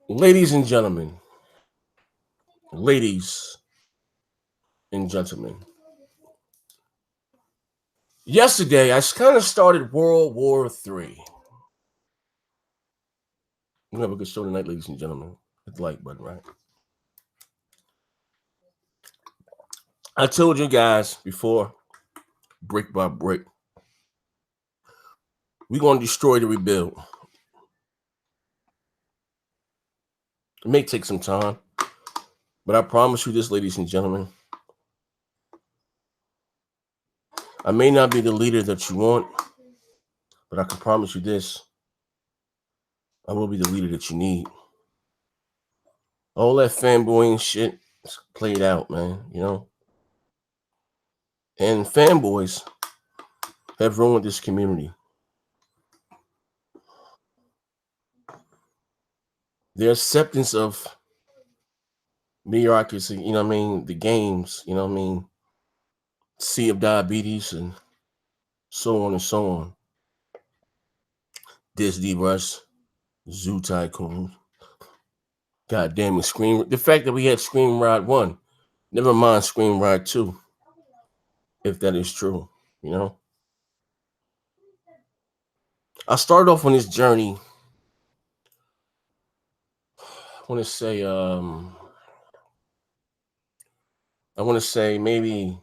Ladies and gentlemen, ladies and gentlemen. Yesterday, I kind of started World War III. We have a good show tonight, ladies and gentlemen. Hit the like button, right? I told you guys before, brick by brick, we're going to destroy to rebuild. It may take some time, but I promise you this, ladies and gentlemen. I may not be the leader that you want, but I can promise you this. I will be the leader that you need. All that fanboying shit is played out, man, you know? And fanboys have ruined this community. The acceptance of mediocrity, you know what I mean, the games, you know what I mean, sea of diabetes and so on and so on. Disney Rush, Zoo Tycoon. God damn it, Scream. The fact that we had Scream Ride 1, never mind Scream Ride 2, if that is true, you know. I started off on this journey. I want to say maybe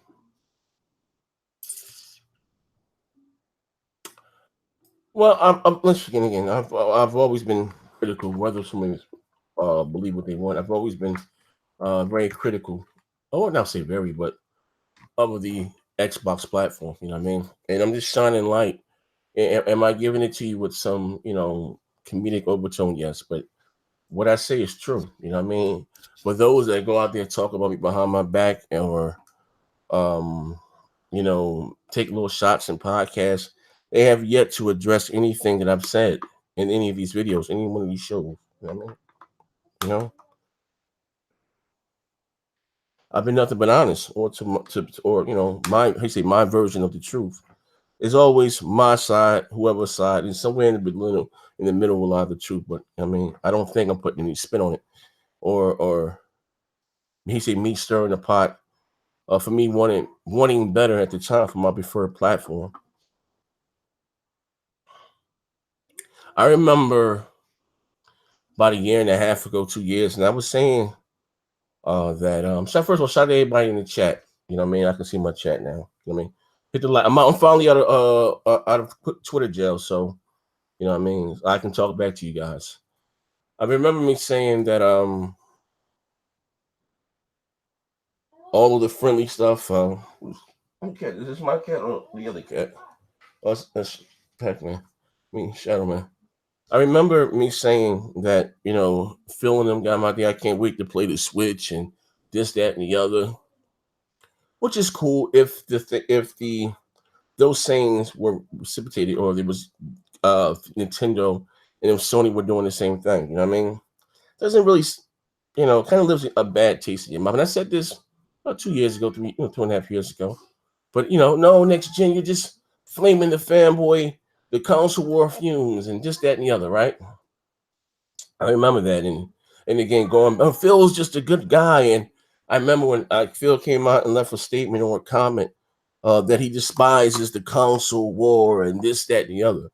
let's begin again. I've always been critical, whether somebody believe what they want. I've always been very critical. I won't now say very, but of the Xbox platform, you know what I mean? And I'm just shining light. Am I giving it to you with some, comedic overtone? Yes, but what I say is true. You know what I mean? For those that go out there and talk about me behind my back or, um, take little shots in podcasts, they have yet to address anything that I've said in any of these videos, any one of these shows. You know what I mean? You know, I've been nothing but honest, or my version of the truth. It's always my side, whoever's side, and somewhere in the middle will lie the truth. But I mean, I don't think I'm putting any spin on it, or me stirring the pot. For me wanting better at the time for my preferred platform. I remember about a year and a half ago, 2 years, and I was saying that so first of all, shout out to everybody in the chat. You know what I mean? I can see my chat now. You know what I mean? Hit the like. I'm finally out of Twitter jail, so you know what I mean? I can talk back to you guys. I remember me saying that all of the friendly stuff. Okay, is this my cat or the other cat? Oh, that's Pac-Man. I mean, Shadow Man. I remember me saying that, Phil and them got my day. I can't wait to play the Switch and this, that, and the other, which is cool if the those sayings were reciprocated or there was Nintendo and if Sony were doing the same thing. You know what I mean? Doesn't really, kind of leaves a bad taste in your mouth. And I said this about 2 years ago, 2.5 years ago. But no, next gen, you're just flaming the fanboy, the console war fumes, and just that and the other, right? I remember that, and again, Phil's just a good guy, and I remember when Phil came out and left a statement or a comment that he despises the console war and this, that, and the other.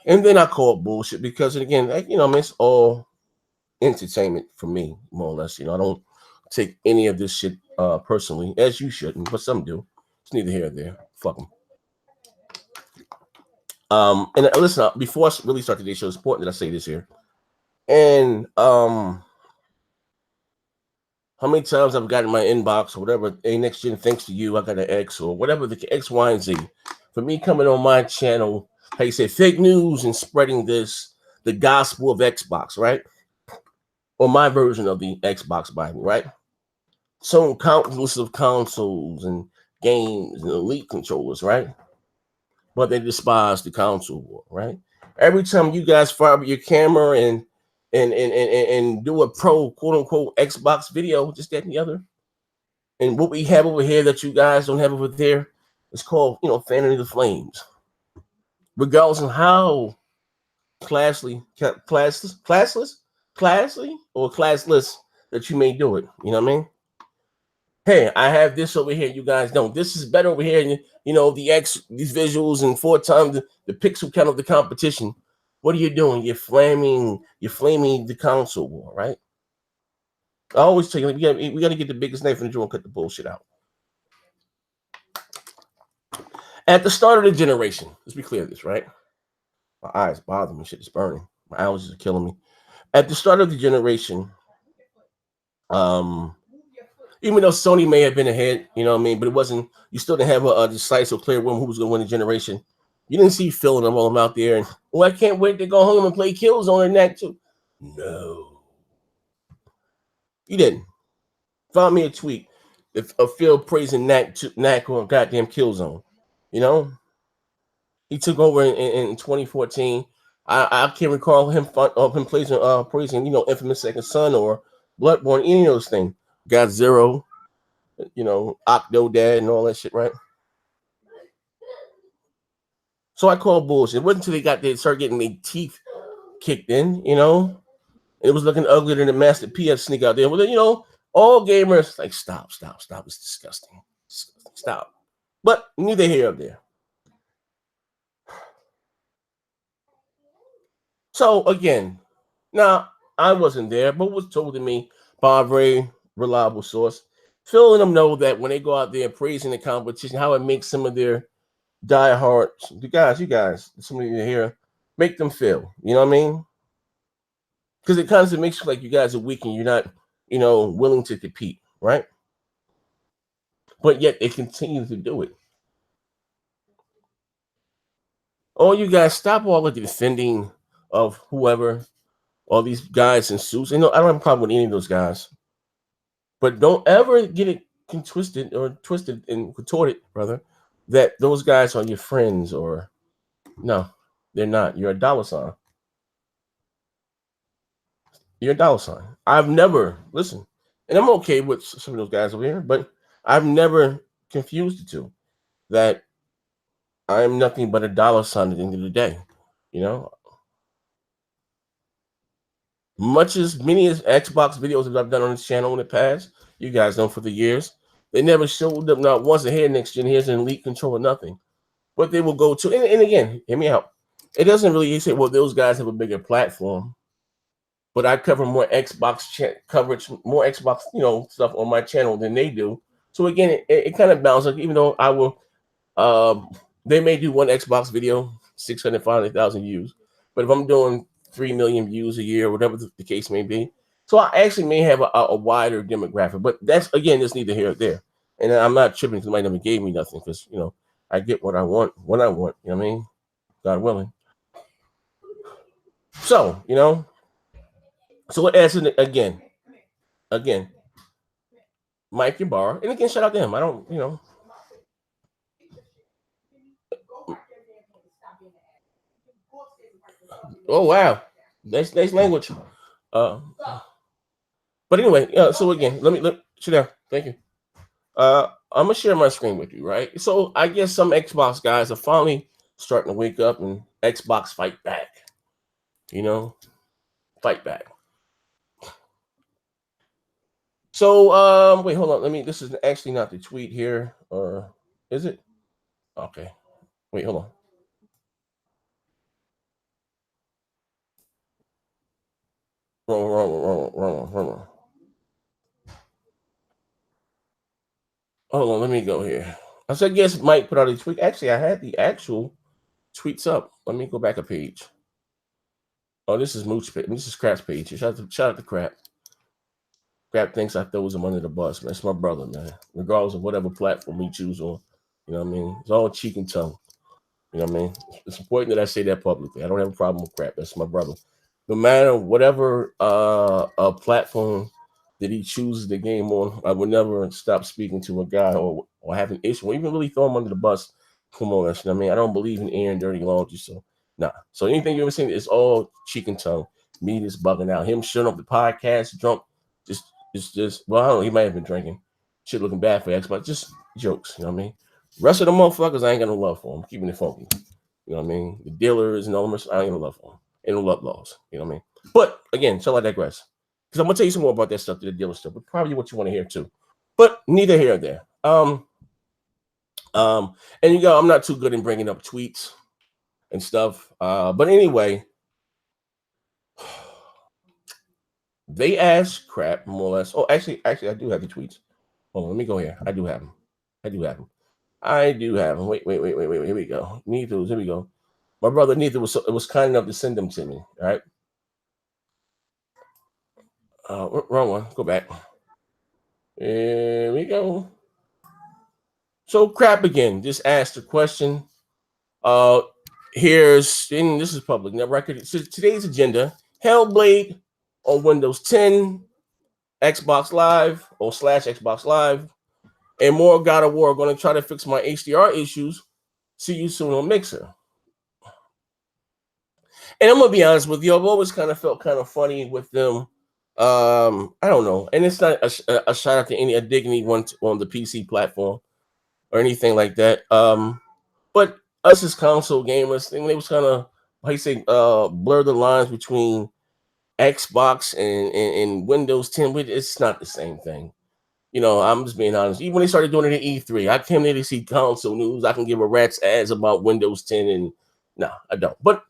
And then I called bullshit because, again, it's all entertainment for me, more or less. I don't take any of this shit personally, as you shouldn't, but some do. It's neither here or there. Fuck them. And listen, before I really start today's show, it's important that I say this here. And how many times I've gotten my inbox or whatever, hey, next gen, thanks to you, I got an X or whatever, the X, Y, and Z. For me coming on my channel, how you say, fake news and spreading the gospel of Xbox, right? Or my version of the Xbox Bible, right? So countless of consoles and games and elite controllers, right? But they despise the console war, right? Every time you guys fire up your camera and do a pro quote unquote Xbox video, just that and the other. And what we have over here that you guys don't have over there is called, fanning the flames. Regardless of how classless, or classless that you may do it. You know what I mean? Hey, I have this over here. You guys don't. This is better over here. And you know these visuals and 4 times the pixel count of the competition. What are you doing? You're flaming the console war, right? I always tell you, we got to get the biggest knife in the drawer and cut the bullshit out. At the start of the generation, let's be clear this, right? My eyes bother me. Shit is burning. My allergies are killing me. At the start of the generation, even though Sony may have been ahead, you know what I mean, but it wasn't. You still didn't have a decisive, clear one who was going to win the generation. You didn't see Phil and them all out there, and I can't wait to go home and play Killzone and that too. No, you didn't. Found me a tweet of Phil praising Knack on goddamn Killzone. You know, he took over in 2014. I can't recall him praising Infamous Second Son or Bloodborne, any of those things. Got Zero, Octodad and all that shit, right? So I call bullshit. It wasn't until they started getting their teeth kicked in, it was looking uglier than the Master PF sneak out there. Well, all gamers like stop. It's disgusting. Stop. But neither here nor there. So again, now I wasn't there, but was told to me by a very reliable source. Phil and them know that when they go out there praising the competition, how it makes some of their diehards, you guys, some of you here, make them feel. You know what I mean? Because it kind of makes you like you guys are weak and you're not, willing to compete, right? But yet they continue to do it. Oh, you guys, stop all of the defending of whoever, all these guys in suits. I don't have a problem with any of those guys. But don't ever get it twisted and contorted, brother, that those guys are your friends or no, they're not. You're a dollar sign. You're a dollar sign. I've never, listen, and I'm okay with some of those guys over here, but I've never confused the two. That I'm nothing but a dollar sign at the end of the day. Many as Xbox videos that I've done on this channel in the past, you guys know for the years, they never showed up not once ahead next gen. Here's an elite control or nothing. But they will go to, and again, hear me out. It doesn't really say, well, those guys have a bigger platform. But I cover more Xbox coverage, more Xbox, stuff on my channel than they do. So again, it kind of balances. Even though I will, they may do one Xbox video, 600, 500,000 views. But if I'm doing 3 million views a year, whatever the case may be, so I actually may have a wider demographic. But that's neither here nor there. And I'm not tripping because somebody never gave me nothing because I get what I want when I want. You know what I mean? God willing. So so it adds in again, Mike Ybarra, and again, shout out to him. I don't, Oh wow, nice language. But anyway, so again, let me sit down. Thank you. I'm gonna share my screen with you, right? So I guess some Xbox guys are finally starting to wake up and Xbox fight back. Fight back. So wait, hold on. This is actually not the tweet here, or is it? Okay. Wait, hold on. Wrong. Hold on, let me go here. I guess Mike put out a tweet. Actually, I had the actual tweets up. Let me go back a page. Oh, this is Mooch page. This is Crap's page. Shout out to Crap. Crap thinks I throws him under the bus, man. That's my brother, man. Regardless of whatever platform we choose on. You know what I mean? It's all cheek and tongue. You know what I mean? It's important that I say that publicly. I don't have a problem with Crap. That's my brother. No matter whatever platform that he chooses the game on, I would never stop speaking to a guy or have an issue or even really throw him under the bus. Come on, you know what I mean? I don't believe in airing dirty laundry, so nah. So anything you ever seen is all cheek and tongue. Me just bugging out. Him shutting up the podcast, drunk. Just well, I don't know. He might have been drinking. Shit looking bad for Xbox. Just jokes, you know what I mean? Rest of the motherfuckers, I ain't got no love for them. Keeping it funky. You know what I mean? The dealers and all them, I ain't got no love for them. and no love laws. You know what I mean? But again, so I digress. Because I'm gonna tell you some more about that stuff, the dealer stuff, but probably what you want to hear too. But neither here or there. And you go, I'm not too good in bringing up tweets and stuff. But anyway, they asked crap more or less. Oh, actually, I do have the tweets. Hold on, let me go here. I do have them. Wait. Here we go. Here we go. My brother Neither was kind enough to send them to me. All right. Wrong one. Go back. Here we go. So crap again. Just asked a question. This is public net record. So today's agenda: Hellblade on Windows 10, Xbox Live or / Xbox Live, and more God of War. Going to try to fix my HDR issues. See you soon on Mixer. And I'm gonna be honest with you, I've always kind of felt kind of funny with them. I don't know, and it's not a shout out to any dignity one on the PC platform or anything like that. But us as console gamers, they was kind of, how you say, blur the lines between Xbox and Windows 10. It's not the same thing. You know, I'm just being honest. Even when they started doing it at E3, I came there to see console news. I can give a rat's ass about Windows 10, and no, I don't. But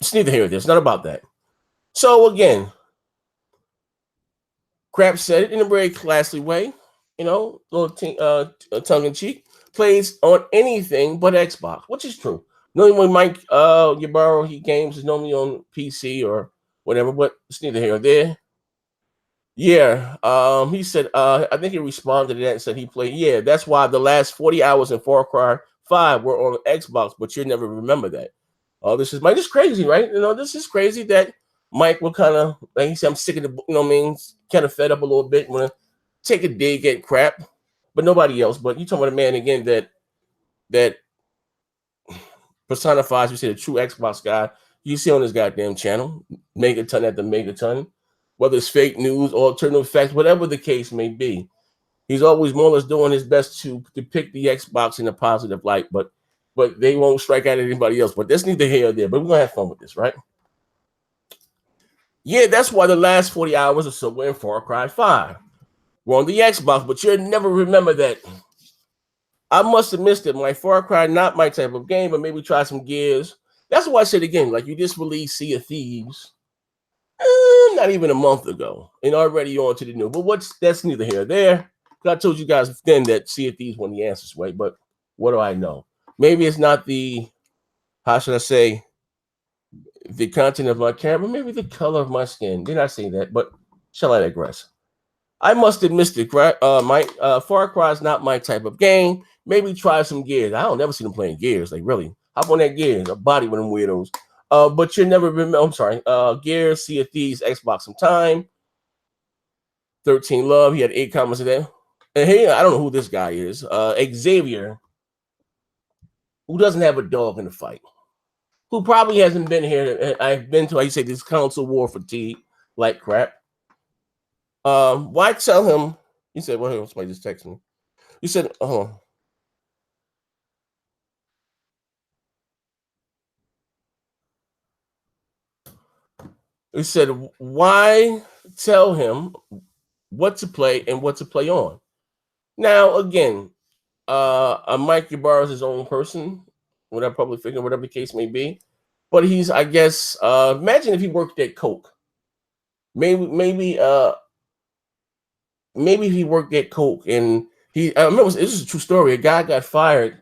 it's neither here nor there. It's not about that. So again, Crap said it in a very classy way. You know, tongue in cheek. Plays on anything but Xbox, which is true. Normally when Mike Ybarra, he games is normally on PC or whatever, but it's neither here nor there. Yeah, he said, I think he responded to that and said he played. Yeah, that's why the last 40 hours in Far Cry 5 were on Xbox, but you'll never remember that. This is Mike. This is crazy, right? You know, this is crazy that Mike will kind of, like he said, I'm sick of the, you know what I mean, kind of fed up a little bit, want to take a dig at crap, but nobody else. But you talking about a man again that personifies, you say, the true Xbox guy. You see on his goddamn channel, Megaton at the Megaton, whether it's fake news, alternative facts, whatever the case may be. He's always more or less doing his best to depict the Xbox in a positive light, but they won't strike out at anybody else. But that's neither here or there. But we're gonna have fun with this, right? Yeah, that's why the last 40 hours or so were in Far Cry 5. We're on the Xbox, but you'll never remember that. I must have missed it. My Far Cry, not my type of game, but maybe try some Gears. That's why I said again, like you just released Sea of Thieves. Not even a month ago, and already on to the new. But that's neither here nor there. I told you guys then that Sea of Thieves won the answers way, but what do I know? Maybe it's not the, how should I say, the content of my camera, maybe the color of my skin. Did I say that? But shall I digress? I must have missed it. Far Cry is not my type of game. Maybe try some Gears. I don't never see them playing Gears. Like really, hop on that Gears, a body with them weirdos. But you never remember. I'm sorry. Gears, Sea of Thieves, Xbox some time. 13 Love. He had 8 comments in there. And hey, I don't know who this guy is. Xavier, who doesn't have a dog in the fight, who probably hasn't been here. I've been to, I say, this console war fatigue like crap. Why tell him? He said, well, somebody just texted me. He said, oh. He said, why tell him what to play and what to play on? Now, again, Mike Ybarra is his own person, whatever public figure, whatever the case may be. But he's, I guess, imagine if he worked at Coke. Maybe he worked at Coke and I remember this is a true story. A guy got fired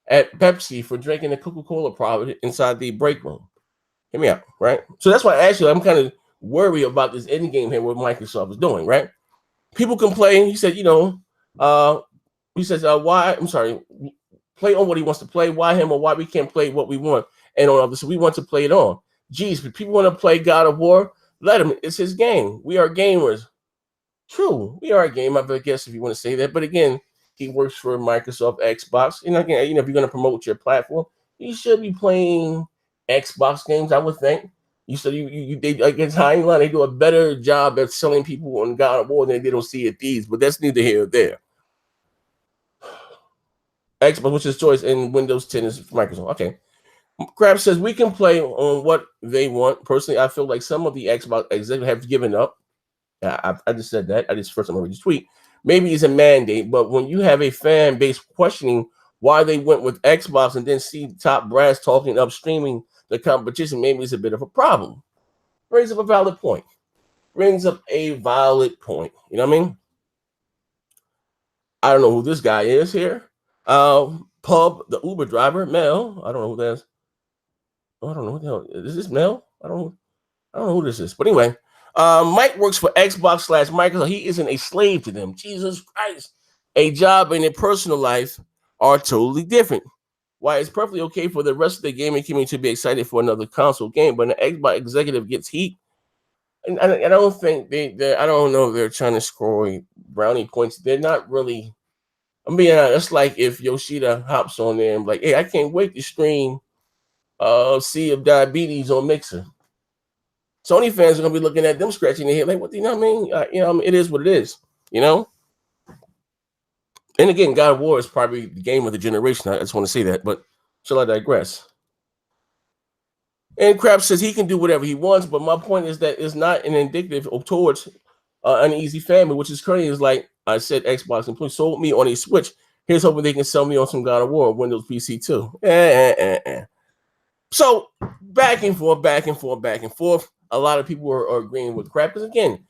at Pepsi for drinking a Coca-Cola product inside the break room. Hear me out, right? So that's why actually I'm kind of worried about this end game here, what Microsoft is doing, right? People complain. He said, he says, play on what he wants to play. Why him or why we can't play what we want? And on others, so we want to play it on. Geez, but people want to play God of War. Let him. It's his game. We are gamers. True, we are a game. I guess if you want to say that, but again, he works for Microsoft, Xbox. And again, if you're going to promote your platform, you should be playing Xbox games. I would think. You said they against Heinlein, they do a better job at selling people on God of War than they did on Sea of Thieves. But that's neither here nor there. Xbox, which is choice, and Windows 10 is Microsoft. Okay. Crab says we can play on what they want. Personally, I feel like some of the Xbox executives have given up. I just said that. I just first time I read this tweet. Maybe it's a mandate, but when you have a fan base questioning why they went with Xbox and then see top brass talking up streaming the competition, maybe it's a bit of a problem. Brings up a valid point. Brings up a valid point. You know what I mean? I don't know who this guy is here. Pub, the Uber driver, Mel. I don't know who that is. I don't know what the hell. Is this Mel? I don't know who this is. But anyway, Mike works for Xbox / Microsoft. He isn't a slave to them. Jesus Christ. A job and a personal life are totally different. Why it's perfectly okay for the rest of the gaming community to be excited for another console game, but an Xbox executive gets heat. And I don't think I don't know if they're trying to score brownie points. They're not really. I'm being honest. It's like if Yoshida hops on there and like, hey, I can't wait to stream Sea of Diabetes on Mixer. Sony fans are gonna be looking at them scratching their head like, what do you know what I mean? You know, it is what it is, you know. And again, God of War is probably the game of the generation. I just want to say that, but shall I digress? And Crab says he can do whatever he wants, but my point is that it's not an indicative towards an easy family, which is currently is like I said, Xbox employees sold me on a Switch. Here's hoping they can sell me on some God of War, Windows PC too. So back and forth, back and forth, back and forth. A lot of people are agreeing with Crab because again,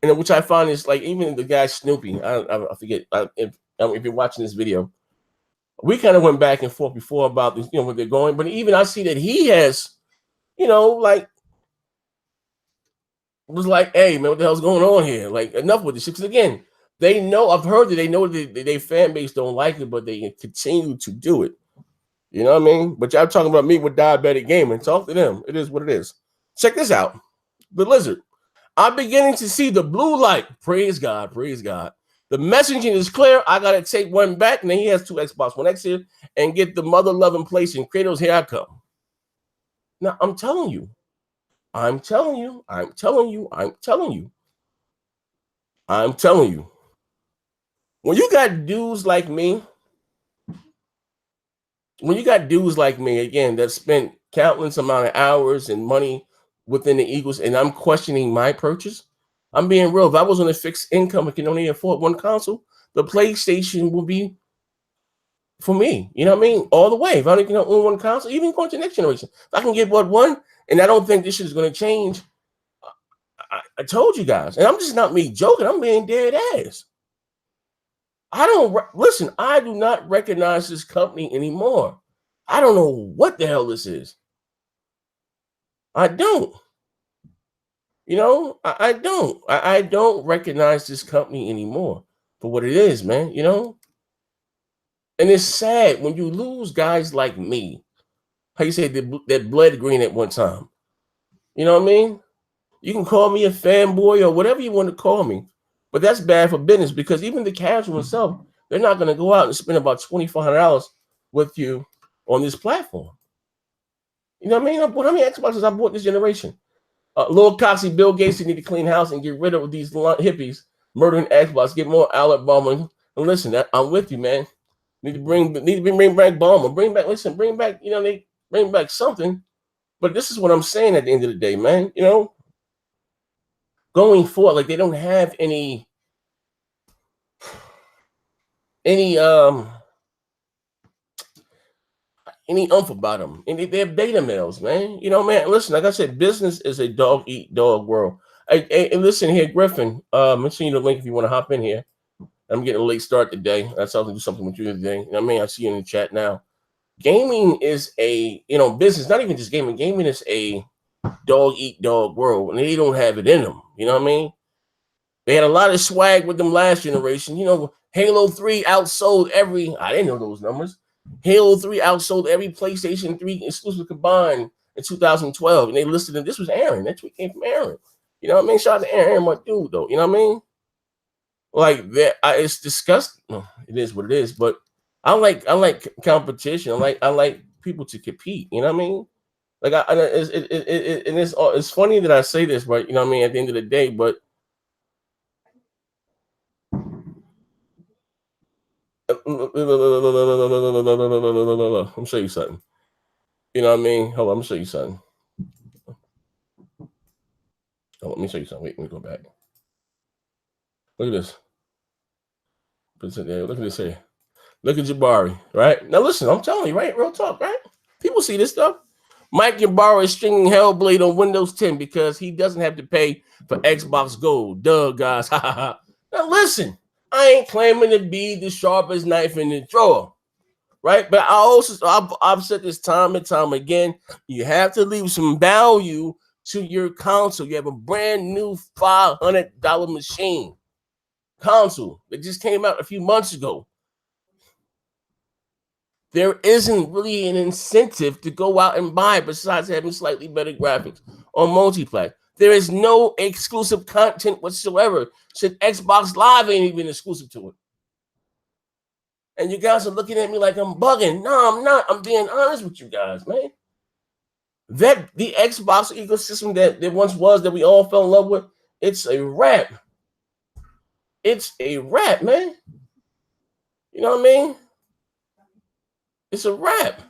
and which I find is like even the guy Snoopy. I forget if you're watching this video, we kind of went back and forth before about this, you know, where they're going. But even I see that he has, you know, like was like, hey man, what the hell's going on here? Like enough with this shit. Because again, they know I've heard that they know that their fan base don't like it, but they continue to do it. You know what I mean? But y'all talking about me with diabetic gaming. Talk to them. It is what it is. Check this out. The Lizard. I'm beginning to see the blue light. Praise God. Praise God. The messaging is clear. I got to take one back. And then he has 2 Xbox One X here and get the mother loving place. And Kratos, here I come. Now, I'm telling you. I'm telling you. I'm telling you. I'm telling you. I'm telling you. When you got dudes like me, again, that spent countless amount of hours and money within the Eagles, and I'm questioning my purchase, I'm being real. If I was on a fixed income and can only afford one console, the PlayStation will be for me. You know what I mean? All the way. If I only can own one console, even going to the next generation, if I can get one, and I don't think this shit is going to change. I told you guys, and I'm just not me joking. I'm being dead ass. I do not recognize this company anymore. I don't know what the hell this is. I don't. You know, I don't. I don't recognize this company anymore for what it is, man. You know? And it's sad when you lose guys like me. How you say that bled green at one time. You know what I mean? You can call me a fanboy or whatever you want to call me. But that's bad for business because even the casual itself, they're not going to go out and spend about $2,400 with you on this platform. You know what I mean? How many Xboxes I bought this generation? Lil Coxie, Bill Gates need to clean house and get rid of these hippies murdering Xbox. Get more Alabama. And listen, I'm with you, man. Need to bring back Bomber. Bring back. You know, they bring back something. But this is what I'm saying at the end of the day, man. You know, going forward, like they don't have any umph about them. And they have beta males, man. You know, man, listen, like I said, business is a dog eat dog world. Hey, listen here, Griffin. I'm sending you the link if you want to hop in here. I'm getting a late start today. That's how to do something with you today. You know what I mean? I see you in the chat now. Gaming is a, business, not even just gaming. Gaming is a dog eat dog world, and they don't have it in them. You know what I mean? They had a lot of swag with them last generation. You know, Halo 3 outsold I didn't know those numbers. Halo 3 outsold every PlayStation 3 exclusive combined in 2012. And they listed them. This was Aaron. That tweet came from Aaron. You know what I mean? Shout out to Aaron, my dude, though. You know what I mean? Like that, it's disgusting. It is what it is. But I like competition. I like people to compete. You know what I mean? Like it's funny that I say this, but you know what I mean. At the end of the day, but let me show you something. You know what I mean? Hold on, let me show you something. Oh, let me show you something. Wait, let me go back. Look at this. Look at this here. Look at Ybarra, right? Now listen, I'm telling you, right? Real talk, right? People see this stuff. Mike Ybarra is stringing Hellblade on Windows 10 because he doesn't have to pay for Xbox Gold. Duh, guys. Now listen, I ain't claiming to be the sharpest knife in the drawer, right? But I've said this time and time again, you have to leave some value to your console. You have a brand new $500 machine console that just came out a few months ago. There isn't really an incentive to go out and buy besides having slightly better graphics on multiplayer. There is no exclusive content whatsoever. Shit, Xbox Live ain't even exclusive to it. And you guys are looking at me like I'm bugging. No, I'm not. I'm being honest with you guys, man. That the Xbox ecosystem that once was, that we all fell in love with, it's a wrap. It's a wrap, man. You know what I mean? It's a wrap.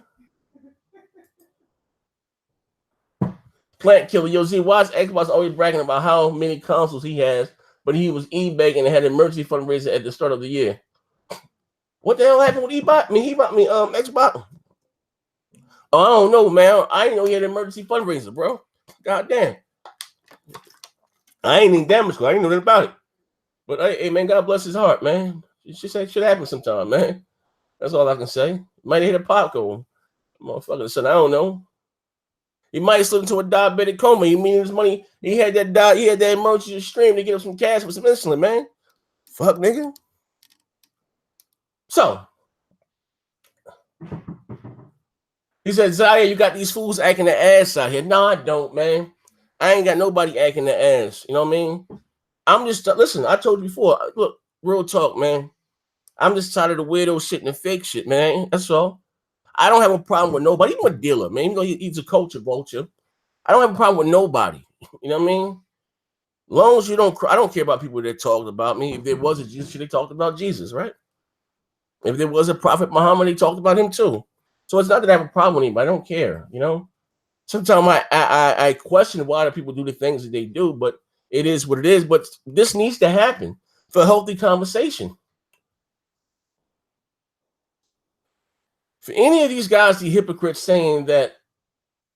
Plant Killer, yo, Z, why is Xbox always bragging about how many consoles he has, but he was eBaying and had an emergency fundraiser at the start of the year? What the hell happened with eBay? He bought me Xbox. Oh, I don't know, man. I didn't know he had an emergency fundraiser, bro. God damn. I ain't even damage school. I didn't know that about it. But hey, man, God bless his heart, man. It should happen sometime, man. That's all I can say. Might have hit a popcorn. Motherfucker said, I don't know. He might slip into a diabetic coma. He mean his money. He had that emergency stream to get him some cash for some insulin, man. Fuck, nigga. So he said, Zaire, you got these fools acting the ass out here. No, I don't, man. I ain't got nobody acting the ass. You know what I mean? I'm just listen. I told you before. Look, real talk, man. I'm just tired of the weirdo shit and the fake shit, man. That's all. I don't have a problem with nobody. Even a dealer, man. Even though he's a culture vulture, I don't have a problem with nobody. You know what I mean? As long as you don't, I don't care about people that talked about me. If there was a Jesus, they talked about Jesus, right? If there was a prophet Muhammad, they talked about him too. So it's not that I have a problem with anybody. I don't care. You know. Sometimes I question why do people do the things that they do, but it is what it is. But this needs to happen for a healthy conversation. For any of these guys, the hypocrites saying that,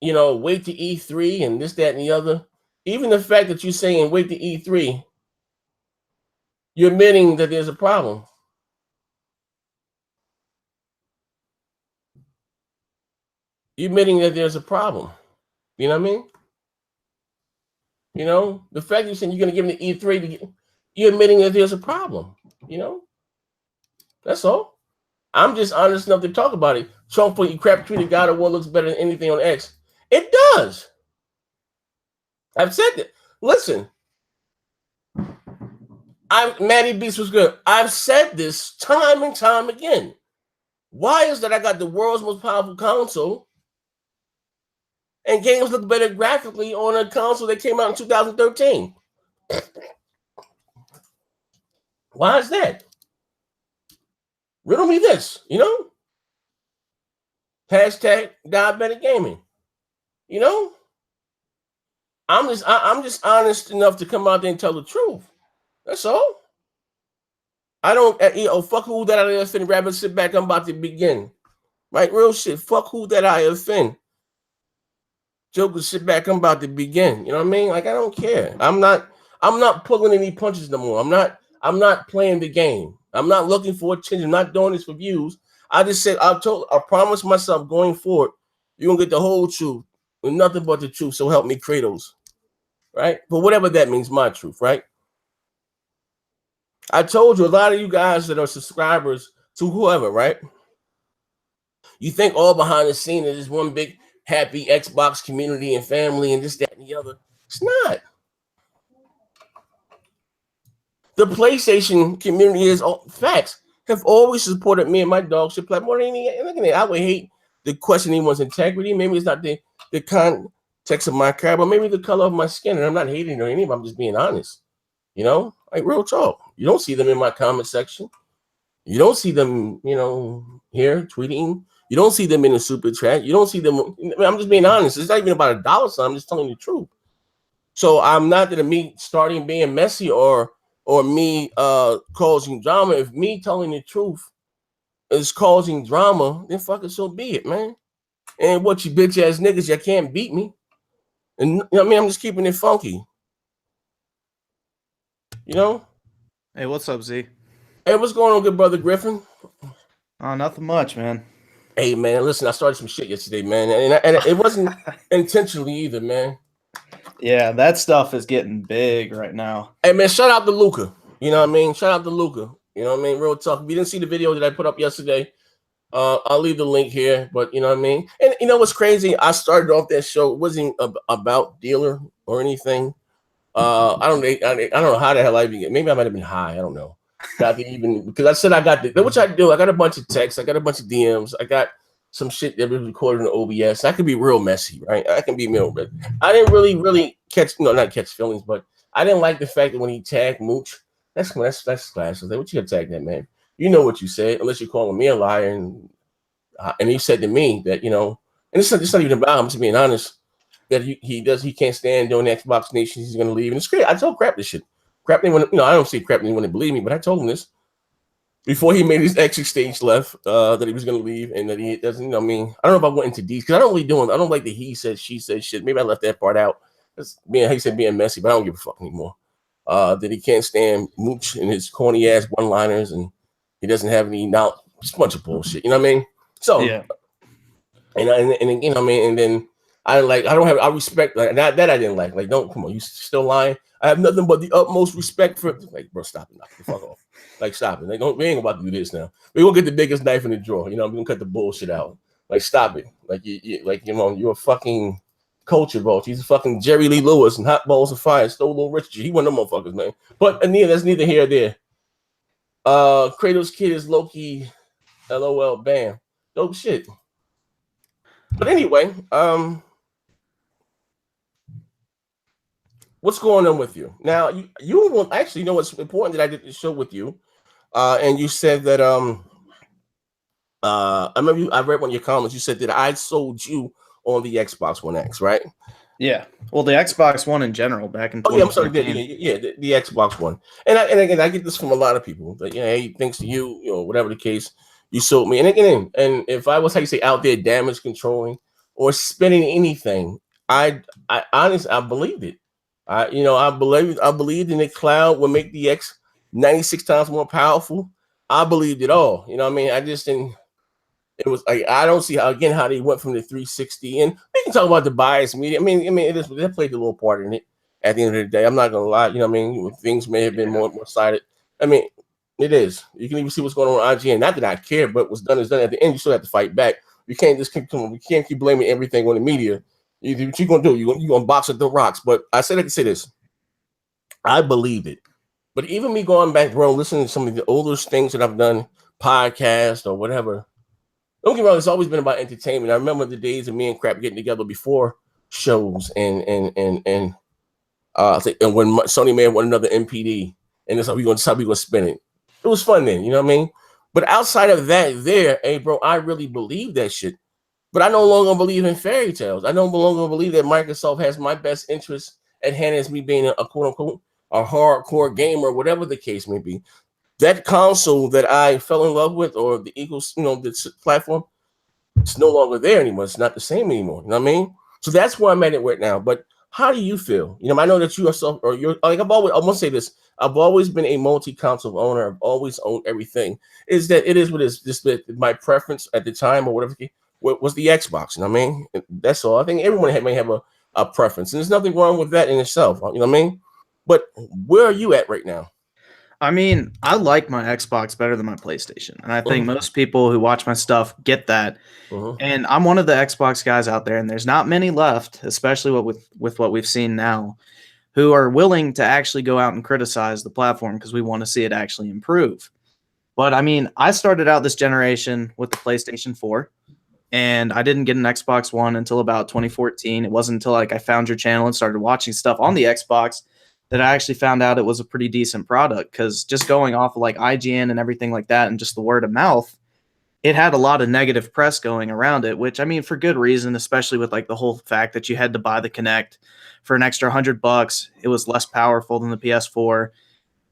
you know, wait to E3 and this, that, and the other, even the fact that you're saying wait to E3, you're admitting that there's a problem. You're admitting that there's a problem. You know what I mean? You know, the fact that you're saying you're going to give them the E3, you're admitting that there's a problem. You know? That's all. I'm just honest enough to talk about it. Trump for you crap tweeted God of War looks better than anything on X. It does. I've said that. Listen, Maddie Beast was good. I've said this time and time again. Why is that I got the world's most powerful console and games look better graphically on a console that came out in 2013? Why is that? Riddle me this, you know? Hashtag diabetic gaming. You know? I'm just honest enough to come out there and tell the truth. That's all. I don't, fuck who that I offend. Rather sit back. I'm about to begin. Right, real shit. Fuck who that I offend. Joker, sit back. I'm about to begin. You know what I mean? Like I don't care. I'm not pulling any punches no more. I'm not playing the game. I'm not looking for a change. I'm not doing this for views. I just said I promised myself going forward, you're gonna get the whole truth with nothing but the truth. So help me, Kratos. Right? But whatever that means, my truth, right? I told you a lot of you guys that are subscribers to whoever, right? You think all behind the scene is one big happy Xbox community and family and this, that, and the other. It's not. The PlayStation community is facts have always supported me and my dog should play more than anything. I would hate to question anyone's integrity. Maybe it's not the context of my car, but maybe the color of my skin. And I'm not hating or anything. I'm just being honest. You know, like real talk. You don't see them in my comment section. You don't see them, you know, here tweeting. You don't see them in the super chat. You don't see them. I mean, I'm just being honest. It's not even about a dollar sign. I'm just telling you the truth. So I'm not that me starting being messy or me causing drama. If me telling the truth is causing drama, then fucking so be it, man. And what you bitch ass niggas, you can't beat me. And you know what I mean, I'm just keeping it funky. You know? Hey, what's up, Z? Hey, what's going on, good brother Griffin? Oh, nothing much, man. Hey, man, listen, I started some shit yesterday, man, and it wasn't intentionally either, man. Yeah, that stuff is getting big right now. Hey, man, shout out to Luca. You know what I mean? Shout out to Luca. You know what I mean? Real talk. If you didn't see the video that I put up yesterday, I'll leave the link here. But you know what I mean? And you know what's crazy? I started off that show. It wasn't about dealer or anything. I don't know how the hell I even. Maybe I might have been high. I don't know. Because I said I got which I do. I got a bunch of texts. I got a bunch of DMs. I got some shit that was recorded in OBS. I could be real messy, right? I can be real. I didn't really catch, not catch feelings, but I didn't like the fact that when he tagged Mooch, that's class. Like, what you gonna tag that, man? You know what you said, unless you're calling me a liar. And he said to me that, you know, and it's not even about him, to being honest, that he can't stand doing Xbox Nation. He's gonna leave, and it's great. I told Crap this shit. Crap didn't want to, I don't say Crap didn't want to believe me, but I told him this before he made his exit stage left, that he was going to leave, and that he doesn't, you know, I mean, I don't know if I went into details, because I don't like the he said, she said shit. Maybe I left that part out. He said being messy, but I don't give a fuck anymore. That he can't stand Mooch and his corny ass one-liners, and he doesn't have any knowledge. Just a bunch of bullshit, you know what I mean? So, yeah. And you know what I mean? And then I respect, like, that I didn't like. Like, don't, come on, you still lying? I have nothing but the utmost respect for, like, bro, stop it. Knock the fuck off. Like, stop it. Like, we ain't about to do this now. We're going to get the biggest knife in the drawer. You know, we're going to cut the bullshit out. Like, stop it. Like, you're a fucking culture vulture. He's a fucking Jerry Lee Lewis and Hot Balls of Fire. Stole Little Richard. He one of them motherfuckers, man. But, Anita, that's neither here or there. Kratos Kid is Loki. LOL, bam. Dope shit. But anyway, what's going on with you now? You will actually know what's important that I did the show with you, and you said that I remember I read one of your comments. You said that I sold you on the Xbox One X, right? Yeah. Well, the Xbox One in general back in. Oh yeah, I'm sorry. The Xbox One, and again, I get this from a lot of people. That hey, thanks to you, whatever the case, you sold me. And again, and if I was, how you say, out there damage controlling or spending anything, I honestly, I believed it. I believed in the cloud would make the X 96 times more powerful. I believed it all. You know what I mean? I just didn't. It was like, I don't see how they went from the 360, and we can talk about the bias media. I mean, that played a little part in it. At the end of the day, I'm not gonna lie. You know what I mean? Things may have been more sided. I mean, it is. You can even see what's going on IGN. Not that I care, but what's done is done. At the end, you still have to fight back. You can't just keep blaming everything on the media. What you gonna do? You gonna box at the rocks? But I said I can say this. I believed it. But even me going back, bro, listening to some of the oldest things that I've done, podcast or whatever. Don't get me wrong, it's always been about entertainment. I remember the days of me and Crap getting together before shows and when Sony may have won another MPD, and that's how we gonna spin it. It was fun then, you know what I mean? But outside of that, hey bro, I really believe that shit. But I no longer believe in fairy tales. I no longer believe that Microsoft has my best interest at hand as me being a quote unquote a hardcore gamer, whatever the case may be. That console that I fell in love with, or the the platform, it's no longer there anymore. It's not the same anymore. You know what I mean? So that's where I'm at it right now. But how do you feel? I know that you yourself, or you're like, I'm gonna say this. I've always been a multi-console owner. I've always owned everything. Is that it is what it is? Just my preference at the time, or whatever, was the Xbox. You know what I mean? That's all. I think everyone may have a preference, and there's nothing wrong with that in itself. You know what I mean? But where are you at right now? I mean, I like my Xbox better than my PlayStation. And I think most people who watch my stuff get that. And I'm one of the Xbox guys out there, and there's not many left, especially with what we've seen now, who are willing to actually go out and criticize the platform because we want to see it actually improve. But I mean, I started out this generation with the PlayStation 4, and I didn't get an Xbox One until about 2014. It wasn't until I found your channel and started watching stuff on the Xbox that I actually found out it was a pretty decent product, because just going off of IGN and everything like that and just the word of mouth, it had a lot of negative press going around it, which I mean, for good reason, especially with like the whole fact that you had to buy the Kinect for an extra $100. It was less powerful than the PS4.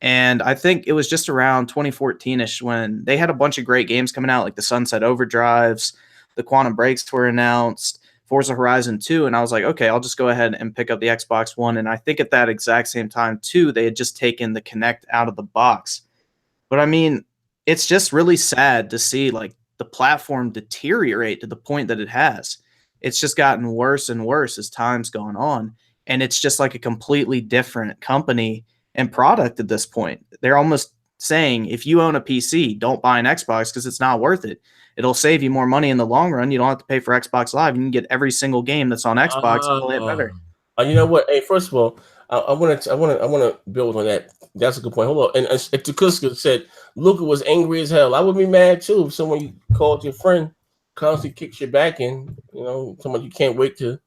And I think it was just around 2014-ish when they had a bunch of great games coming out, like the Sunset Overdrives, the Quantum Breaks were announced, Forza Horizon 2. And I was like, okay, I'll just go ahead and pick up the Xbox One. And I think at that exact same time, too, they had just taken the Kinect out of the box. But I mean, it's just really sad to see like the platform deteriorate to the point that it has. It's just gotten worse and worse as time's gone on. And it's just like a completely different company and product at this point. They're almost saying if you own a PC, don't buy an Xbox because it's not worth it. It'll save you more money in the long run. You don't have to pay for Xbox Live. You can get every single game that's on Xbox and play it better. You know what? Hey, first of all, I want to build on that. That's a good point. Hold on. And Tukuska said Luca was angry as hell. I would be mad too if someone you called your friend constantly kicks your back in. You know, someone you can't wait till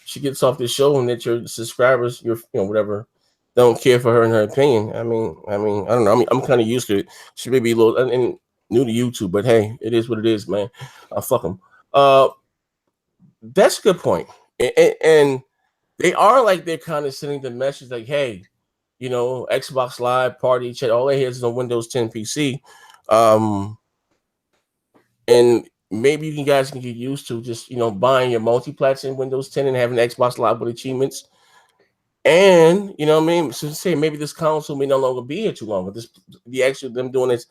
she gets off the show and that your subscribers, whatever, don't care for her and her opinion. I mean, I don't know. I'm kind of used to it. She may be a little and new to YouTube, but hey, it is what it is, man. Fuck them. That's a good point. And they are like they're kind of sending the message like, hey, Xbox Live, party chat, all they hear is on Windows 10 PC. And maybe you guys can get used to just, buying your multi-plats in Windows 10 and having Xbox Live with achievements. And, so say maybe this console may no longer be here too long, but them doing this,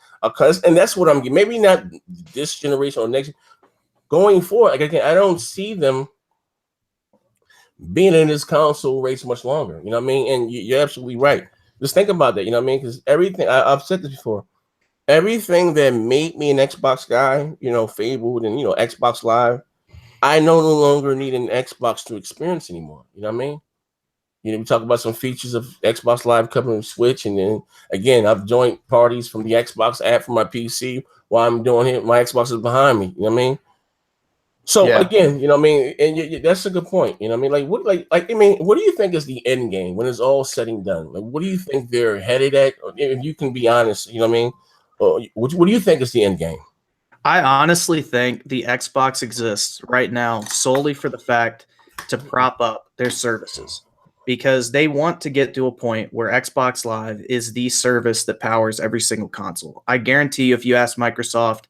and that's what I'm getting. Maybe not this generation or next, going forward. Like, again, I don't see them being in this console race much longer, and you're absolutely right. Just think about that, because everything I've said this before, everything that made me an Xbox guy, fabled and Xbox Live, I no longer need an Xbox to experience anymore. You know what I mean? We talk about some features of Xbox Live coming to Switch, and then again, I've joined parties from the Xbox app for my PC while I'm doing it. My Xbox is behind me. You know what I mean? So again, and that's a good point. Like what do you think is the end game when it's all said and done? Like, what do you think they're headed at? If you can be honest, what do you think is the end game? I honestly think the Xbox exists right now solely for the fact to prop up their services, because they want to get to a point where Xbox Live is the service that powers every single console. I guarantee you, if you ask Microsoft,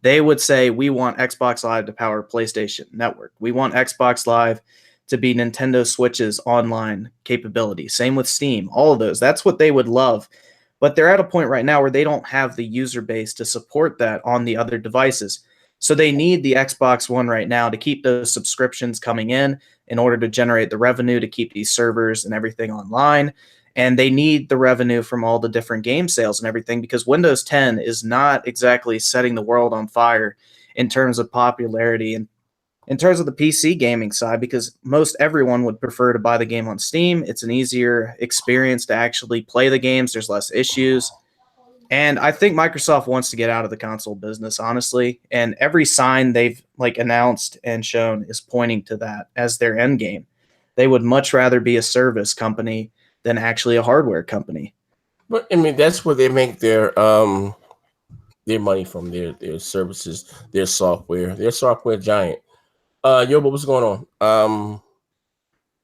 they would say, we want Xbox Live to power PlayStation Network. We want Xbox Live to be Nintendo Switch's online capability. Same with Steam, all of those. That's what they would love. But they're at a point right now where they don't have the user base to support that on the other devices. So they need the Xbox One right now to keep those subscriptions coming in order to generate the revenue to keep these servers and everything online. And they need the revenue from all the different game sales and everything, because Windows 10 is not exactly setting the world on fire in terms of popularity and in terms of the PC gaming side, because most everyone would prefer to buy the game on Steam. It's an easier experience to actually play the games. There's less issues. And I think Microsoft wants to get out of the console business, honestly. And every sign they've announced and shown is pointing to that as their end game. They would much rather be a service company than actually a hardware company. But that's where they make their money from, their services, their software giant. But what's going on?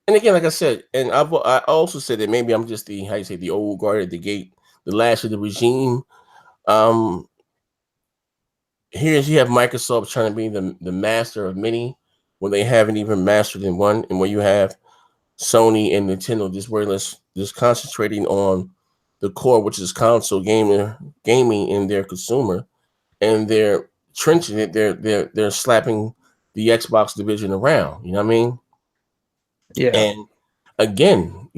And again, like I said, and I also said that maybe I'm just the old guard at the gate, the last of the regime. Here you have Microsoft trying to be the master of many when they haven't even mastered in one, and when you have Sony and Nintendo just concentrating on the core, which is console gaming in their consumer, and they're trenching it. They're slapping the Xbox division around. You know what I mean? Yeah. And again,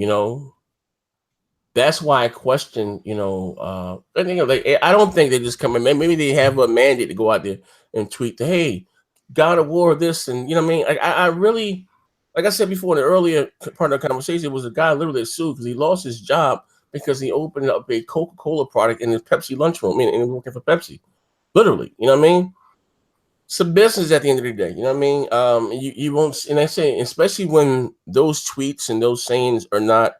that's why I question. I don't think they just come in. Maybe they have a mandate to go out there and tweet, "Hey, God of War, this," and you know what I mean. I really. Like I said before in the earlier part of the conversation, it was a guy literally that sued because he lost his job because he opened up a Coca-Cola product in his Pepsi lunchroom and he was working for Pepsi. Literally, you know what I mean? It's a business at the end of the day, you know what I mean? You won't, and I say, especially when those tweets and those sayings are not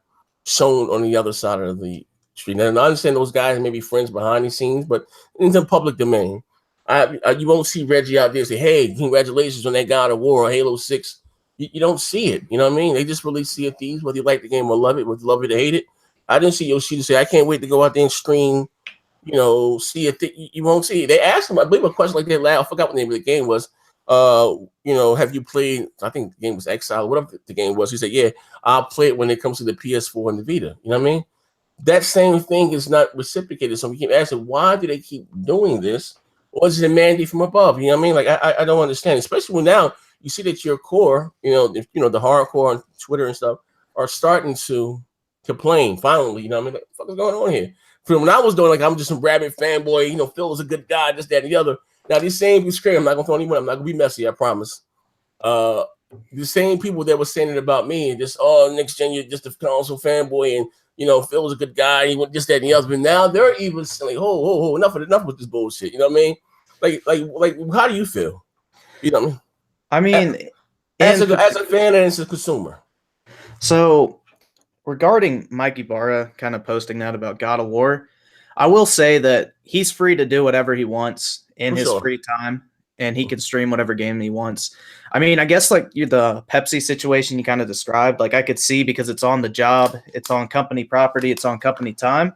shown on the other side of the street. Now, I understand those guys may be friends behind the scenes, but in the public domain, You won't see Reggie out there say, "Hey, congratulations on that God of War or Halo 6." You don't see it. You know what I mean? They just really see it. These, whether you like the game or love it, whether you love it or hate it. I didn't see Yoshida say, "I can't wait to go out there and stream." You know, see it. You won't see it. They asked him, I believe, a question like that. I forgot what the name of the game was. You know, have you played? I think the game was Exile, whatever the game was. He said, "Yeah, I'll play it when it comes to the PS4 and the Vita." You know what I mean? That same thing is not reciprocated. So we keep asking, why do they keep doing this? Or is it a mandate from above? You know what I mean? Like I don't understand, especially when now you see that your core, the hardcore on Twitter and stuff are starting to complain. Finally, you know what I mean? Like, what the fuck is going on here? From when I was doing, like, I'm just some rabid fanboy, Phil was a good guy, this, that, and the other. Now these same people scream, I'm not gonna throw anyone, I'm not gonna be messy, I promise. The same people that were saying it about me, and just next gen, you're just a console fanboy, and Phil was a good guy, he went this, that, and the other. But now they're even like, oh, enough with this bullshit. You know what I mean? Like, how do you feel? You know what I mean, as a fan and as a consumer. So, regarding Mike Ybarra kind of posting that about God of War, I will say that he's free to do whatever he wants in his free time, and he can stream whatever game he wants. I mean, I guess like the Pepsi situation you kind of described, like I could see because it's on the job, it's on company property, it's on company time.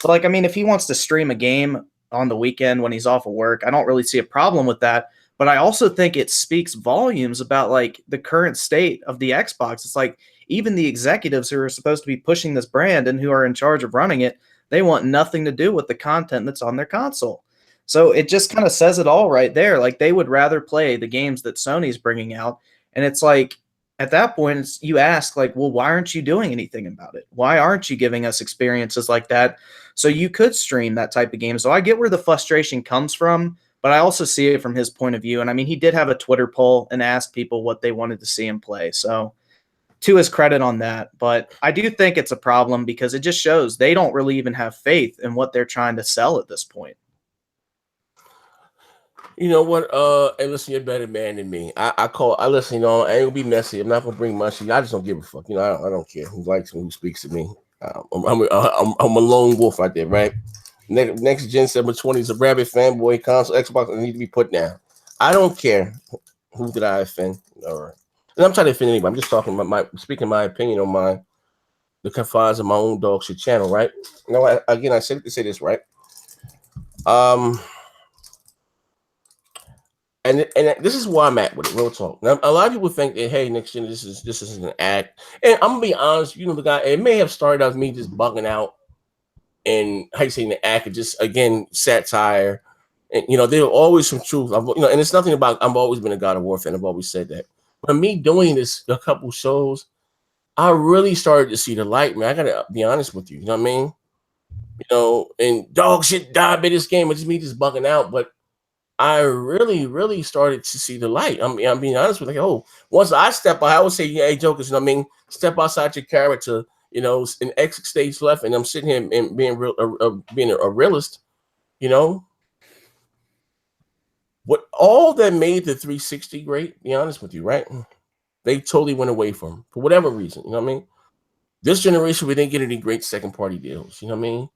But like, I mean, if he wants to stream a game on the weekend when he's off of work, I don't really see a problem with that. But I also think it speaks volumes about like the current state of the Xbox. It's like even the executives who are supposed to be pushing this brand and who are in charge of running it, they want nothing to do with the content that's on their console. So it just kind of says it all right there. Like they would rather play the games that Sony's bringing out. And it's like, at that point, you ask like, well, why aren't you doing anything about it? Why aren't you giving us experiences like that so you could stream that type of game? So I get where the frustration comes from, but I also see it from his point of view. And I mean, he did have a Twitter poll and asked people what they wanted to see him play. So to his credit on that, but I do think it's a problem because it just shows they don't really even have faith in what they're trying to sell at this point. You know what? Hey, listen, you're a better man than me. I listen, I ain't gonna be messy. I'm not gonna bring mushy. I just don't give a fuck. I don't care who likes me, who speaks to me. I'm a lone wolf out there, right? Next Gen 720 is a rabid fanboy console Xbox. I need to be put down. I don't care who did I offend. All right, and I'm trying to offend anybody. I'm just talking about speaking my opinion on the confines of my own dog shit channel, right? I said to say this, right? And this is where I'm at with it. Real talk. Now, a lot of people think that, hey, next gen, this is an act. And I'm gonna be honest. The guy. It may have started out with me just bugging out, and how you say the act, and just again satire. And there are always some truth. And it's nothing about. I've always been a God of War fan. I've always said that. But me doing this a couple shows, I really started to see the light, man. I gotta be honest with you. You know what I mean? And dog shit died by this game. It's just me just bugging out, but I really, really started to see the light. I'm being honest with you. Like, once I step out, I would say, hey, jokers, step outside your character, an exit stage left, and I'm sitting here and being being a realist, What all that made the 360 great, be honest with you, right? They totally went away from for whatever reason, you know what I mean? This generation, we didn't get any great second party deals, you know what I mean?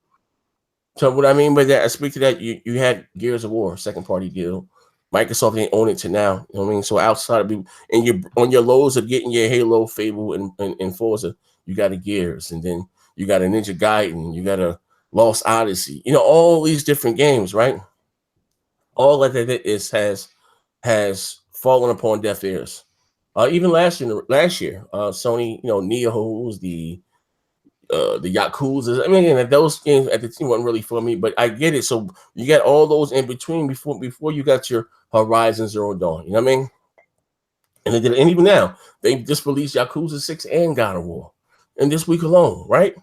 So what I mean by that, I speak to that, you had Gears of War, second party deal. Microsoft ain't own it to now. You know what I mean? So outside of on your lows of getting your Halo, Fable, and Forza, you got a Gears, and then you got a Ninja Gaiden, you got a Lost Odyssey, all these different games, right? All that it is has fallen upon deaf ears. Even last year, Sony, Neo's, the Yakuza. I mean, again, those games at the team wasn't really for me, but I get it. So you got all those in between before you got your Horizon Zero Dawn. You know what I mean? And they did it. And even now, they just released Yakuza 6 and God of War in this week alone, right?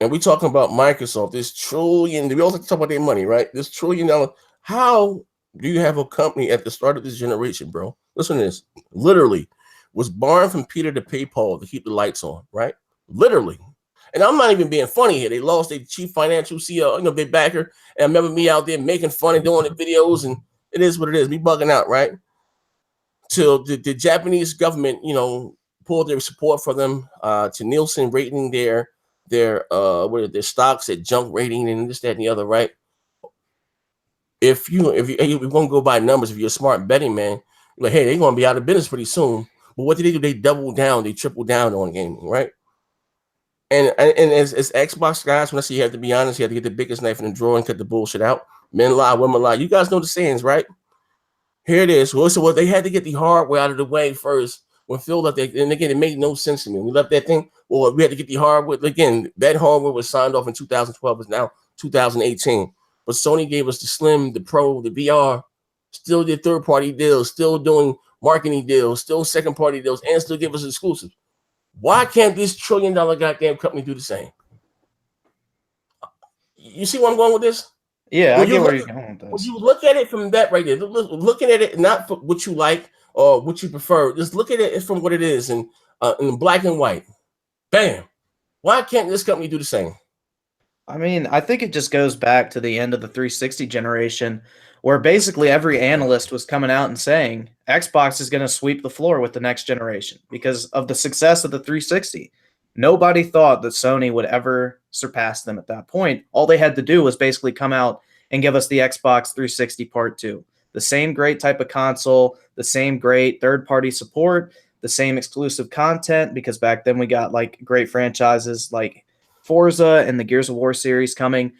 And we talking about Microsoft, this trillion. We also talk about their money, right? This $1 trillion. How do you have a company at the start of this generation, bro? Listen to this. Literally was borrowing from Peter to pay Paul to keep the lights on, right? Literally. And I'm not even being funny here. They lost their chief financial CEO, their backer. And I remember me out there making fun and doing the videos, and it is what it is. Me bugging out, right? Till the Japanese government, pulled their support for them, to Nielsen rating their stocks at junk rating and this, that, and the other, right? if you're going to go by numbers, if you're a smart betting man, you're like, hey, they're going to be out of business pretty soon. But what did they do? They doubled down, they tripled down on gaming, right? And as Xbox guys, when I say you have to be honest, you have to get the biggest knife in the drawer and cut the bullshit out. Men lie, women lie. You guys know the sayings, right? Here it is. Well, they had to get the hardware out of the way first. When Phil left that, and again, it made no sense to me. We left that thing. Well, we had to get the hardware. Again, that hardware was signed off in 2012. It's now 2018. But Sony gave us the Slim, the Pro, the VR. Still did third-party deals. Still doing marketing deals. Still second-party deals, and still give us exclusives. Why can't this $1 trillion goddamn company do the same? You see where I'm going with this? Yeah, I get where you're going with this. When you look at it from that right there, looking at it not for what you like or what you prefer, just look at it from what it is in black and white. Bam. Why can't this company do the same? I mean, I think it just goes back to the end of the 360 generation, where basically every analyst was coming out and saying Xbox is going to sweep the floor with the next generation because of the success of the 360. Nobody thought that Sony would ever surpass them at that point. All they had to do was basically come out and give us the Xbox 360 Part 2. The same great type of console, the same great third-party support, the same exclusive content, because back then we got like great franchises like Forza and the Gears of War series coming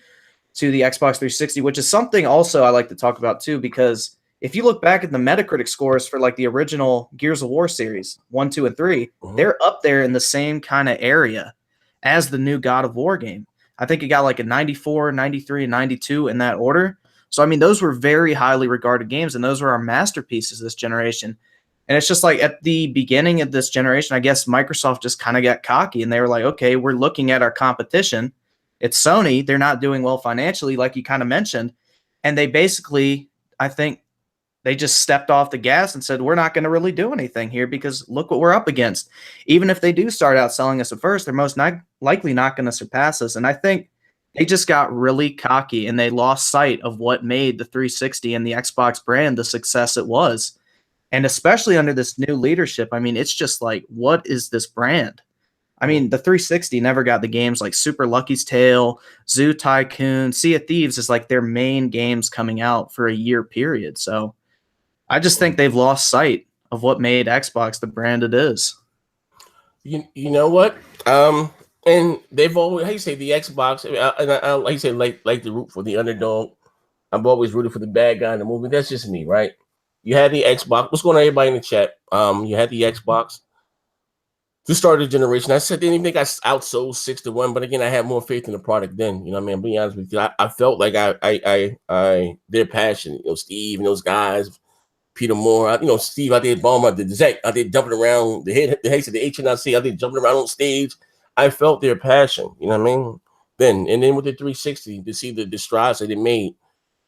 to the Xbox 360, which is something also I like to talk about too, because if you look back at the Metacritic scores for like the original Gears of War series, 1, 2, and 3, they're up there in the same kind of area as the new God of War game. I think it got like a 94, 93, and 92 in that order. So, I mean, those were very highly regarded games, and those were our masterpieces this generation. And it's just like at the beginning of this generation, I guess Microsoft just kind of got cocky, and they were like, okay, we're looking at our competition. It's Sony. They're not doing well financially, like you kind of mentioned. And they basically, I think, they just stepped off the gas and said, we're not going to really do anything here because look what we're up against. Even if they do start out selling us at first, they're most likely not going to surpass us. And I think they just got really cocky and they lost sight of what made the 360 and the Xbox brand the success it was. And especially under this new leadership, I mean, it's just like, what is this brand? I mean, the 360 never got the games like Super Lucky's Tale, Zoo Tycoon, Sea of Thieves is like their main games coming out for a year period. So I just think they've lost sight of what made Xbox the brand it is. You know what? And they've always, how you say, the Xbox, and I like you say, like to root for the underdog. I've always rooted for the bad guy in the movie. That's just me, right? You had the Xbox. What's going on, everybody in the chat? You had the Xbox to start the generation. I said, didn't even think I outsold 6-1, but again, I had more faith in the product then. You know what I mean? Be honest with you, I felt like I their passion. You know, Steve and those guys. Peter Moore, Steve out there, Bomber, the Zach out there jumping around, the heads of the HNIC out there jumping around on stage. I felt their passion, you know what I mean? Then with the 360, to see the strides that it made,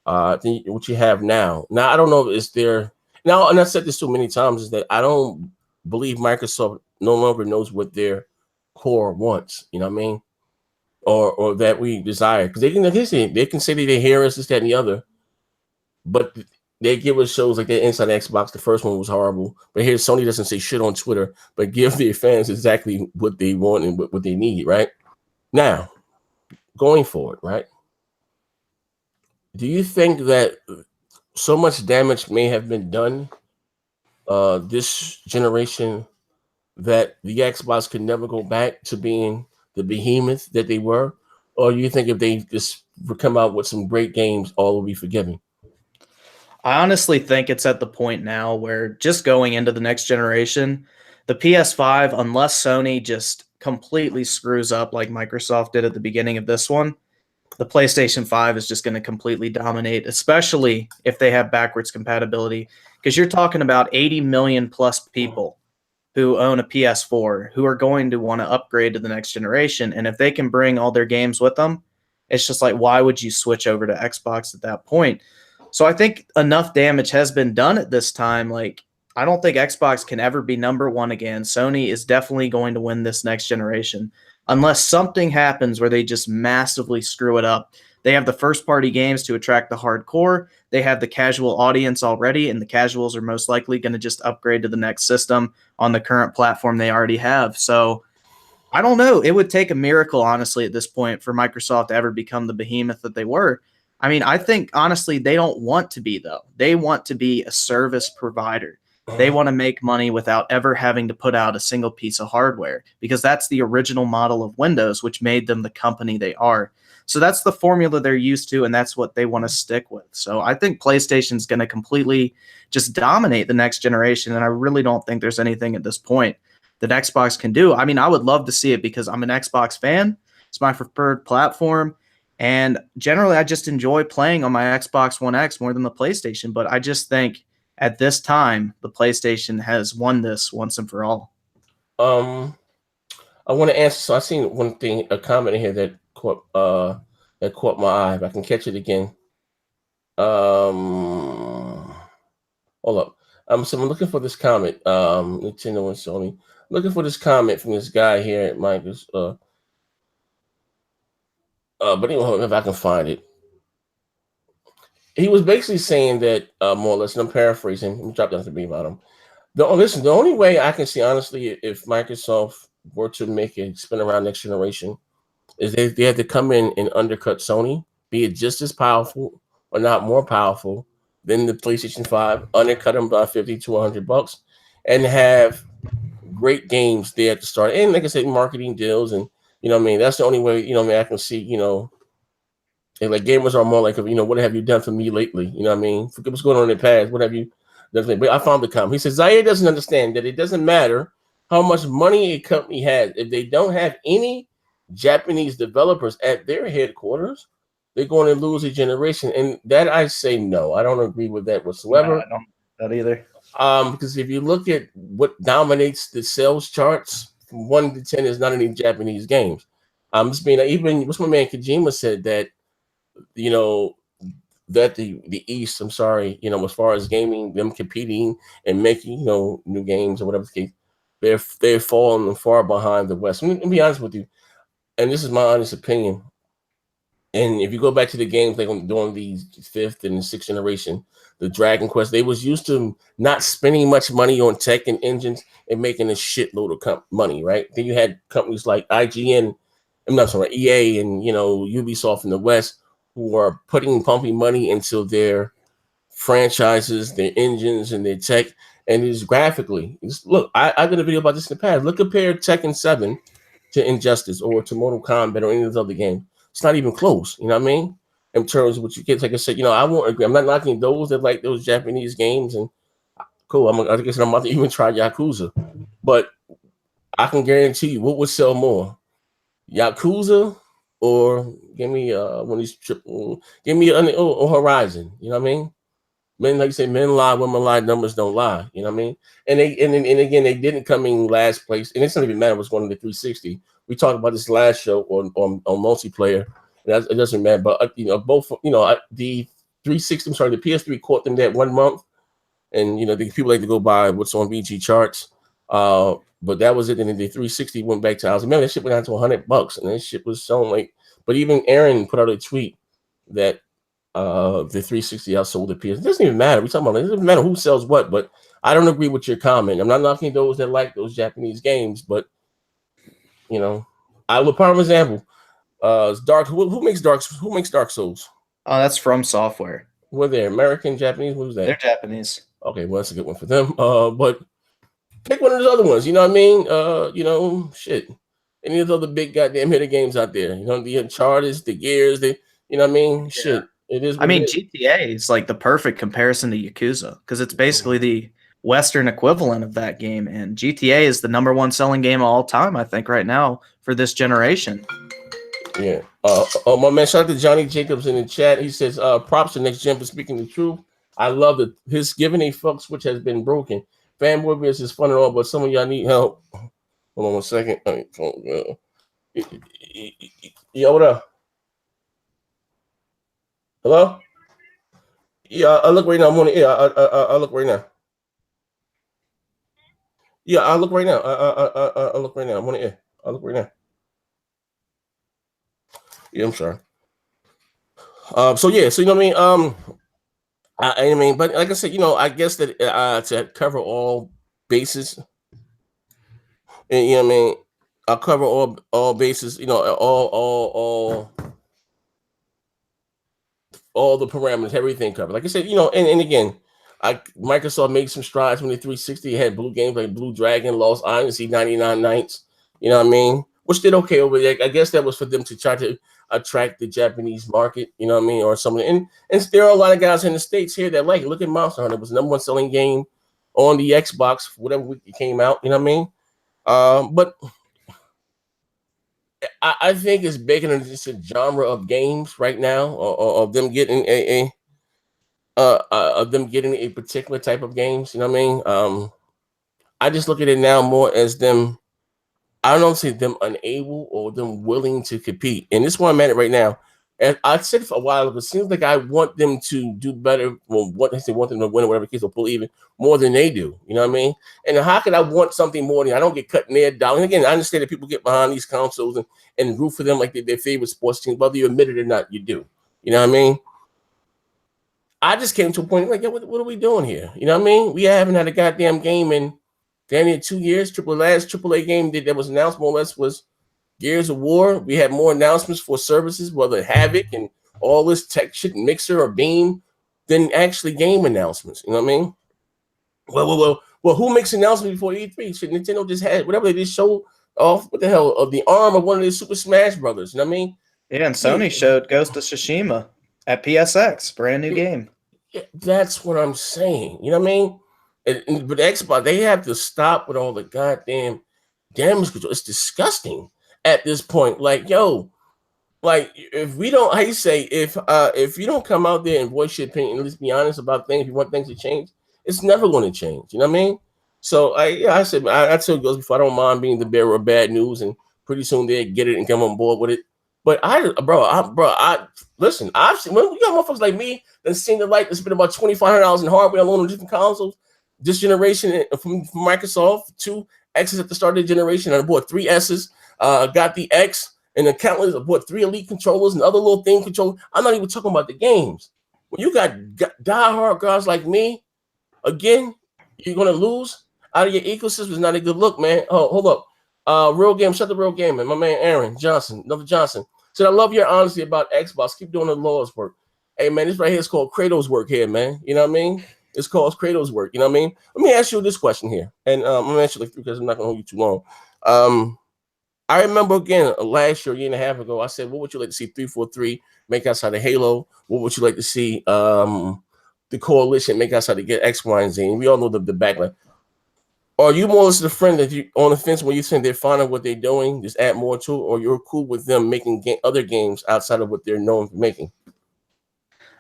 what you have now. Now, I don't know if it's there. Now, and I said this so many times, is that I don't believe Microsoft no longer knows what their core wants, you know what I mean? Or that we desire. Because they can say that they hear us, this, that, and the other. But they give us shows like that Inside Xbox. The first one was horrible. But here, Sony doesn't say shit on Twitter, but give their fans exactly what they want and what they need, right? Now, going forward, right? Do you think that so much damage may have been done this generation that the Xbox could never go back to being the behemoth that they were? Or do you think if they just come out with some great games, all will be forgiven? I honestly think it's at the point now where just going into the next generation, the PS5, unless Sony just completely screws up like Microsoft did at the beginning of this one, the PlayStation 5 is just going to completely dominate, especially if they have backwards compatibility. Because you're talking about 80 million plus people who own a PS4 who are going to want to upgrade to the next generation. And if they can bring all their games with them, it's just like, why would you switch over to Xbox at that point? So I think enough damage has been done at this time. Like, I don't think Xbox can ever be number one again. Sony is definitely going to win this next generation unless something happens where they just massively screw it up. They have the first-party games to attract the hardcore. They have the casual audience already, and the casuals are most likely going to just upgrade to the next system on the current platform they already have. So I don't know. It would take a miracle, honestly, at this point for Microsoft to ever become the behemoth that they were. I mean, I think honestly, they don't want to be though. They want to be a service provider. They want to make money without ever having to put out a single piece of hardware because that's the original model of Windows, which made them the company they are. So that's the formula they're used to, and that's what they want to stick with. So I think PlayStation's going to completely just dominate the next generation, and I really don't think there's anything at this point that Xbox can do. I mean, I would love to see it because I'm an Xbox fan. It's my preferred platform. And generally, I just enjoy playing on my Xbox One X more than the PlayStation. But I just think at this time, the PlayStation has won this once and for all. I want to answer. So I seen one thing, a comment in here that caught my eye. If I can catch it again. Hold up. So I'm looking for this comment. Nintendo and Sony. Looking for this comment from this guy here at Microsoft. But anyway, if I can find it, he was basically saying that more or less, and I'm paraphrasing. Let me drop down to be about him. The only way I can see honestly, if Microsoft were to make it spin around next generation, is they have to come in and undercut Sony, be it just as powerful or not more powerful than the PlayStation 5, undercut them by $50 to $100, and have great games there at the start. And like I said, marketing deals, and you know what I mean, that's the only way, you know what I mean, I can see, you know, and like gamers are more like, you know, what have you done for me lately? You know what I mean? Forget what's going on in the past. What have you done for me? But I found the comment. He says, Zaire doesn't understand that it doesn't matter how much money a company has. If they don't have any Japanese developers at their headquarters, they're going to lose a generation. And that I say no. I don't agree with that whatsoever. No, I don't that either. Because if you look at what dominates the sales charts from 1 to 10 is not any Japanese games. Just being even what's my man Kojima said that, you know, that the East, I'm sorry, you know, as far as gaming, them competing and making, you know, new games or whatever the case, they're falling far behind the West. Let me be honest with you, and this is my honest opinion. And if you go back to the games like during the 5th and 6th generation, the Dragon Quest, they was used to not spending much money on tech and engines and making a shitload of money, right? Then you had companies like IGN, I'm not sorry, EA and, you know, Ubisoft in the West who are pumping money into their franchises, their engines, and their tech. And it's graphically, look, I did a video about this in the past. Look, compare Tekken 7 to Injustice or to Mortal Kombat or any of those other games. It's not even close. You know what I mean? In terms of what you get, like I said, you know, I won't agree. I'm not knocking those that like those Japanese games, and cool. I'm about to even try Yakuza, but I can guarantee you, what would sell more, Yakuza or give me one of these give me or Horizon? You know what I mean? Men, like you say, men lie, women lie, numbers don't lie. You know what I mean? And again, they didn't come in last place, and it's not even matter what's going on the 360. We talked about this last show on multiplayer. It doesn't matter, but you know, both, you know, the 360. I'm sorry, the PS3 caught them that 1 month, and you know, the people like to go by what's on VG charts. But that was it. And then the 360 went back to, I was remember that shit went down to $100, and that shit was selling like. But even Aaron put out a tweet that the 360 outsold the PS. It doesn't even matter. We talking about it doesn't matter who sells what, but I don't agree with your comment. I'm not knocking those that like those Japanese games, but you know, I will prime example. It's Dark. Who makes Dark Souls? Oh, that's From Software. Were they American, Japanese? What was that? They're Japanese. Okay, well that's a good one for them. But pick one of those other ones. You know what I mean? You know, shit. Any of the other big goddamn hitter games out there. You know, the Uncharted, the Gears, you know what I mean? Yeah. Shit. It is. I mean, GTA is like the perfect comparison to Yakuza because it's basically the Western equivalent of that game. And GTA is the #1 selling game of all time, I think, right now for this generation. Yeah. My man, shout out to Johnny Jacobs in the chat. He says, props to Next Gen for speaking the truth. I love it. His giving a fuck switch has been broken. Fanboy Beers is fun and all, but some of y'all need help. Hold on 1 second. Yo, what up? Hello? Yeah, I look right now. I'm on the air. I look right now. Yeah, I look right now. I look right now. I'm on the air. I look right now. Yeah, I'm sorry. So yeah, so you know what I mean. I mean, but like I said, you know, I guess that to cover all bases, and you know what I mean, I'll cover all bases. You know, all all the parameters, everything covered. Like I said, you know, and again, Microsoft made some strides when the 360 had blue games like Blue Dragon, Lost Island, 99 Nights. You know what I mean? Which did okay over there. I guess that was for them to try to attract the Japanese market. You know what I mean? Or something. And there are a lot of guys in the States here that like it. Look at Monster Hunter. It was the #1 selling game on the Xbox, whatever week it came out. You know what I mean? But I think it's bigger than just a genre of games right now, or of them getting of them getting a particular type of games. You know what I mean? I just look at it now more as them. I don't say them unable or them willing to compete. And this is where I'm at it right now. And I said for a while, it seems like I want them to do better. Well, what they want them to win or whatever case, or pull even more than they do. You know what I mean? And how could I want something more than I don't get cut in their down? And again, I understand that people get behind these consoles and root for them like their favorite sports team, whether you admit it or not, you do. You know what I mean? I just came to a point like, yo, what are we doing here? You know what I mean? We haven't had a goddamn game in damn near 2 years. Last AAA game that was announced more or less was Gears of War. We had more announcements for services, whether Havoc and all this tech shit, Mixer or Beam, than actually game announcements. You know what I mean? Well, who makes announcements before E3? Shit, Nintendo just had whatever they just showed off. What the hell? Of the arm of one of the Super Smash Brothers. You know what I mean? Yeah, and Sony showed Ghost of Tsushima at PSX, brand new game. Yeah, that's what I'm saying. You know what I mean? But Xbox, they have to stop with all the goddamn damage control. It's disgusting at this point. Like, yo, like if we don't, how you say, if you don't come out there and voice your opinion and let's be honest about things, if you want things to change, it's never going to change. You know what I mean? So I said I told girls before, I don't mind being the bearer of bad news, and pretty soon they get it and come on board with it. But I listen. I've seen when you got motherfuckers like me that's seen the light. That's been about $2,500 in hardware alone on different consoles. This generation from Microsoft, 2 X's at the start of the generation. I bought 3 S's. Got the X and the countless. I bought 3 Elite controllers and other little thing controllers. I'm not even talking about the games. When you got diehard guys like me, again, you're gonna lose out of your ecosystem. Is not a good look, man. Oh, hold up. Real game, shut the real game, man. My man Aaron Johnson, another Johnson, said, I love your honesty about Xbox. Keep doing the Lord's work. Hey, man, this right here is called Kratos work here, man. You know what I mean? It's called Kratos work. You know what I mean? Let me ask you this question here. And I'm going to answer like 3 because I'm not going to hold you too long. I remember, again, last year, a year and a half ago, I said, what would you like to see 343 make outside of Halo? What would you like to see the Coalition make outside to get X, Y, and Z? And we all know the backline. Are you more or less the friend that you on the fence when you think they're fine at what they're doing, just add more to it, or you're cool with them making other games outside of what they're known for making?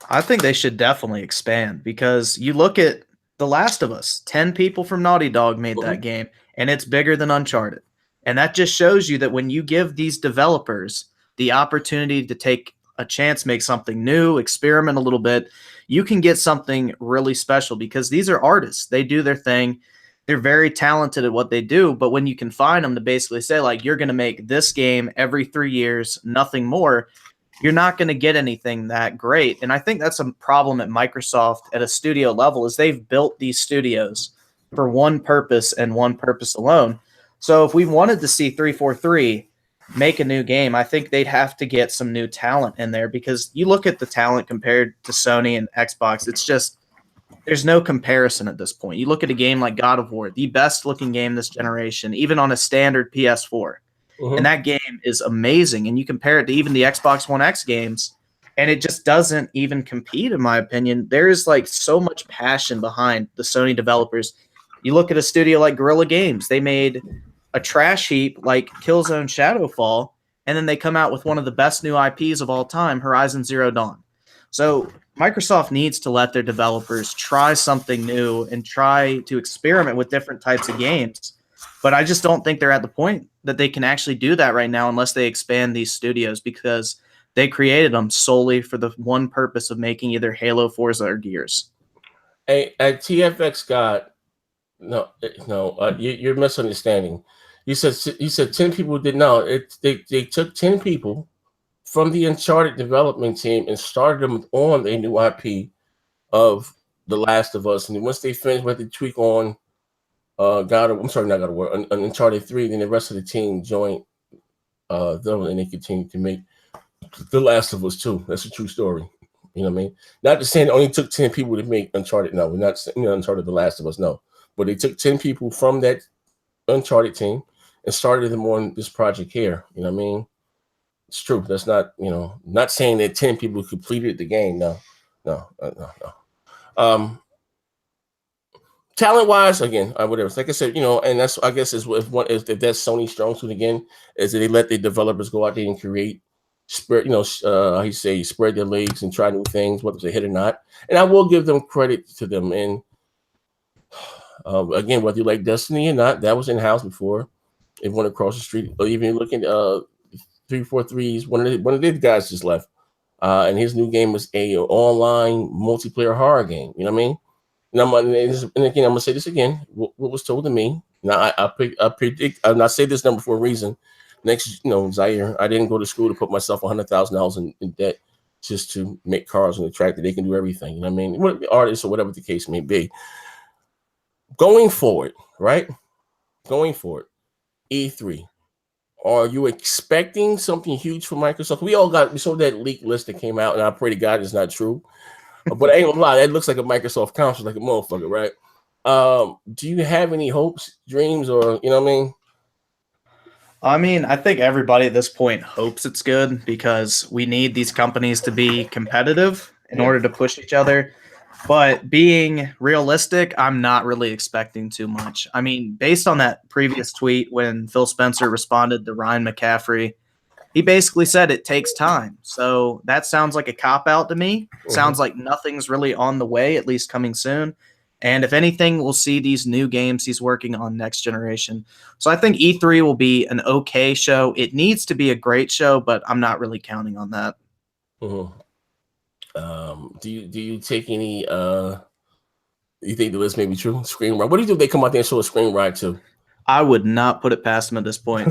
I think they should definitely expand, because you look at The Last of Us, 10 people from Naughty Dog made that game, and it's bigger than Uncharted. And that just shows you that when you give these developers the opportunity to take a chance, make something new, experiment a little bit, you can get something really special, because these are artists. They do their thing. They're very talented at what they do, but when you can find them to basically say, like, you're going to make this game every 3 years, nothing more, you're not going to get anything that great. And I think that's a problem at Microsoft at a studio level, is they've built these studios for one purpose and one purpose alone. So if we wanted to see 343 make a new game, I think they'd have to get some new talent in there, because you look at the talent compared to Sony and Xbox, it's just, there's no comparison at this point. You look at a game like God of War, the best looking game this generation, even on a standard PS4. And that game is amazing. And you compare it to even the Xbox One X games, and it just doesn't even compete, in my opinion. There is like so much passion behind the Sony developers. You look at a studio like Guerrilla Games, they made a trash heap like Killzone Shadowfall, and then they come out with one of the best new IPs of all time, Horizon Zero Dawn. So Microsoft needs to let their developers try something new and try to experiment with different types of games. But I just don't think they're at the point that they can actually do that right now unless they expand these studios, because they created them solely for the one purpose of making either Halo, Forza, or Gears. Hey, at TFX God, you're misunderstanding. You said 10 people did not. They took 10 people from the Uncharted development team and started them on a new IP of The Last of Us. And once they finished with the tweak on Uncharted 3, then the rest of the team joined them, and they continued to make The Last of Us 2. That's a true story. You know what I mean? Not to say it only took 10 people to make Uncharted. No, we're not saying Uncharted The Last of Us. No, but they took 10 people from that Uncharted team and started them on this project here. You know what I mean? It's true. That's not, not saying that 10 people completed the game. No. Talent wise, again, whatever. Like I said, and that's, I guess, is if that's Sony's strong suit again, is that they let the developers go out there and create, spread their legs and try new things, whether it's a hit or not. And I will give them credit to them. And again, whether you like Destiny or not, that was in house before. It went across the street, or even looking 343's one of these guys just left, and his new game was a online multiplayer horror game. You know what I mean? And again, I'm gonna say this again. What was told to me. Now I predict. And I say this number for a reason. Next, Zaire. I didn't go to school to put myself $100,000 in debt just to make cars on the track that they can do everything. You know what I mean? Artists or whatever the case may be. Going forward, right? Going forward, E3. Are you expecting something huge from Microsoft? We saw that leaked list that came out, and I pray to God it's not true. But I ain't gonna lie, that looks like a Microsoft conference, like a motherfucker, right? Do you have any hopes, dreams, or you know what I mean? I mean, I think everybody at this point hopes it's good because we need these companies to be competitive in order to push each other. But being realistic, I'm not really expecting too much. I mean, based on that previous tweet when Phil Spencer responded to Ryan McCaffrey, he basically said it takes time. So that sounds like a cop-out to me. Sounds like nothing's really on the way, at least coming soon. And if anything, we'll see these new games he's working on next generation. So I think E3 will be an okay show. It needs to be a great show, but I'm not really counting on that. Do you take any you think the list may be true? Screen ride. What do you do if they come out there and show a screen ride too? I would not put it past him at this point.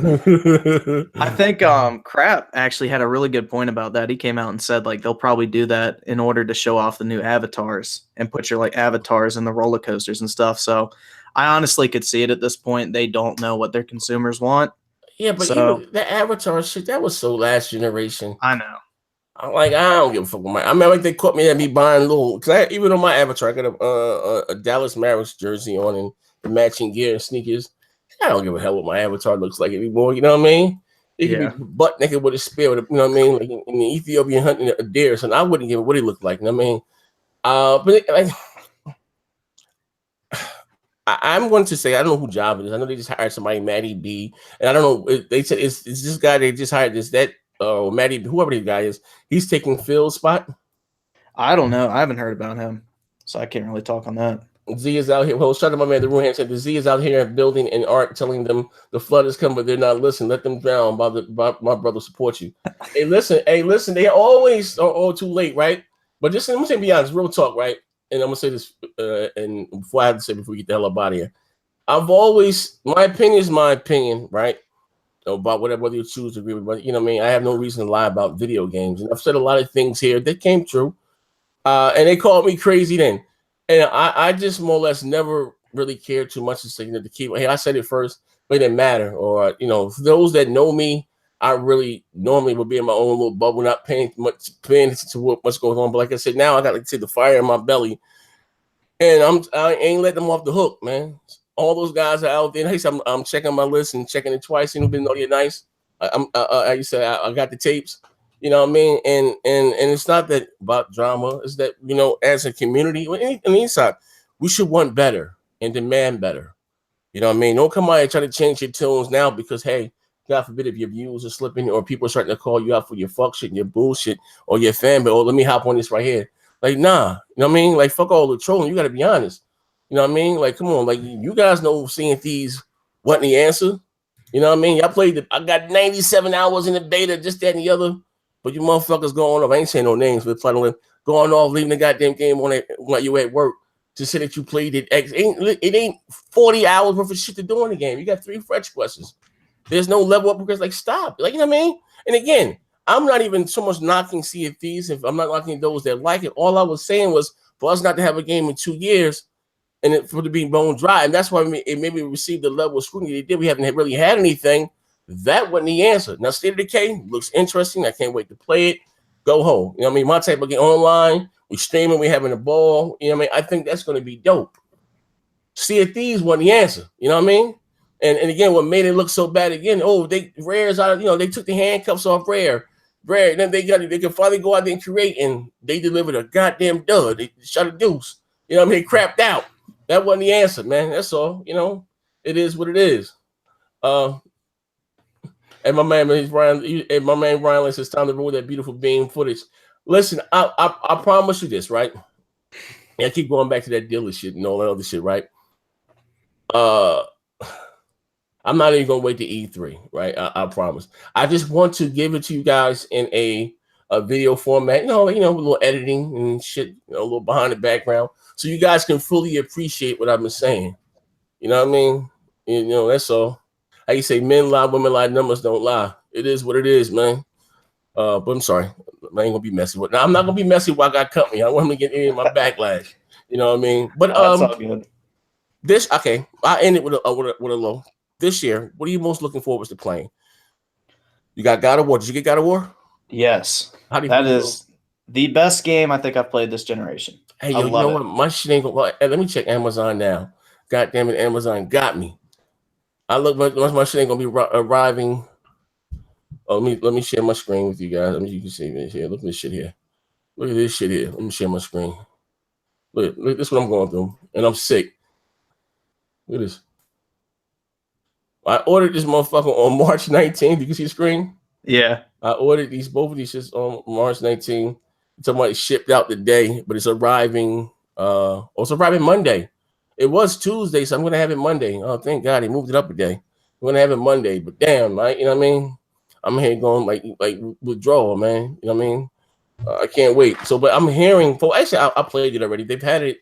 I think Crap actually had a really good point about that. He came out and said like they'll probably do that in order to show off the new avatars and put your like avatars in the roller coasters and stuff. So I honestly could see it at this point. They don't know what their consumers want. Yeah, but even the avatar shit, that was so last generation. I know. I'm like, I don't give a fuck with my. I mean, like they caught me at me buying little, because even on my avatar, I got a Dallas Mavericks jersey on and the matching gear and sneakers. I don't give a hell what my avatar looks like anymore. You know what I mean? It could be butt naked with a spear, you know what I mean? Like in the Ethiopian hunting a deer, so I wouldn't give a what he looked like. You know what I mean? But I'm going to say I don't know who job it is. I know they just hired somebody, Matty B, and I don't know. They said it's this guy they just hired. Matty, whoever the guy is, he's taking Phil's spot. I don't know. I haven't heard about him, so I can't really talk on that. Z is out here. Well, shout out to my man, the Ruhan said the Z is out here building an art, telling them the flood is coming, but they're not listening. Let them drown. My brother support you. Hey, listen. They always are too late, right? But just let me say, be honest, real talk, right? And I'm gonna say this, and before I have to say before we get the hell up out of here, my opinion is my opinion, right? About whether you choose to agree with, but you know what I mean. I have no reason to lie about video games, and I've said a lot of things here that came true, and they called me crazy then. And I just more or less never really cared too much to say to keep. Hey, I said it first, but it didn't matter. Or for those that know me, I really normally would be in my own little bubble, not paying attention to what's going on. But like I said, now I got the fire in my belly, and I ain't letting them off the hook, man. All those guys are out there. Hey, I'm checking my list and checking it twice. Been know you're nice. I got the tapes. You know what I mean? And it's not that about drama. It's that, as a community, on the inside, we should want better and demand better. You know what I mean? Don't come out and try to change your tunes now because, hey, God forbid if your views are slipping or people are starting to call you out for your fuck shit and your bullshit or your fan, but let me hop on this right here. Like, nah. You know what I mean? Like, fuck all the trolling. You got to be honest. You know what I mean? Like, come on. Like, you guys know seeing these wasn't the answer. You know what I mean? Y'all played I got 97 hours in the beta, just that and the other. But you motherfuckers going off. I ain't saying no names, but going off, leaving the goddamn game on it while you at work to say that you played it. It ain't 40 hours worth of shit to do in the game. You got 3 fetch questions. There's no level up because, like, stop. Like, you know what I mean? And again, I'm not even so much knocking Sea of Thieves. If I'm not knocking those that like it, all I was saying was for us not to have a game in 2 years and for it to be bone dry. And that's why it maybe received the level of scrutiny they did. We haven't really had anything. That wasn't the answer. Now, State of Decay looks interesting. I can't wait to play it. go home. You know what I mean? My type of game online, we streaming, we having a ball. You know what I mean? I think that's going to be dope. Sea of Thieves wasn't the answer. You know what I mean? And again, what made it look so bad again? Oh, Rare's out. They took the handcuffs off Rare. And then they can finally go out there and create, and they delivered a goddamn dud. They shot a deuce. You know what I mean? They crapped out. That wasn't the answer, man. That's all. It is what it is. And my man Ryan says, time to roll that beautiful beam footage. Listen, I promise you this, right? And I keep going back to that dealer shit and all that other shit, right? I'm not even gonna wait to E3, right? I promise. I just want to give it to you guys in a video format, with a little editing and shit, a little behind the background, so you guys can fully appreciate what I've been saying. You know what I mean? That's all. How you say, men lie, women lie, numbers don't lie. It is what it is, man. But I'm sorry, I ain't gonna be messy with. Now I'm not gonna be messy while I got company. I want him to get any of my backlash. You know what I mean? But that's all good. I ended with a low. This year, what are you most looking forward to playing? You got God of War. Did you get God of War? Yes. That is the best game I think I've played this generation. Hey, yo, you know what? My shit ain't going. Let me check Amazon now. God damn it, Amazon got me. I look, my shit ain't gonna be arriving. Oh, let me share my screen with you guys. You can see this here. Look at this shit here. Look at this shit here. Let me share my screen. Look, this is what I'm going through, and I'm sick. Look at this. I ordered this motherfucker on March 19th. You can see the screen? Yeah. I ordered both of these shits on March 19th. Somebody shipped out today, but it's arriving. It's arriving Monday. It was Tuesday, so I'm gonna have it Monday. Oh, thank God he moved it up a day. I'm gonna have it Monday, but damn, right? You know what I mean? I'm here going like withdrawal, man. You know what I mean? I can't wait. So, but I'm hearing. Actually, I played it already. They've had it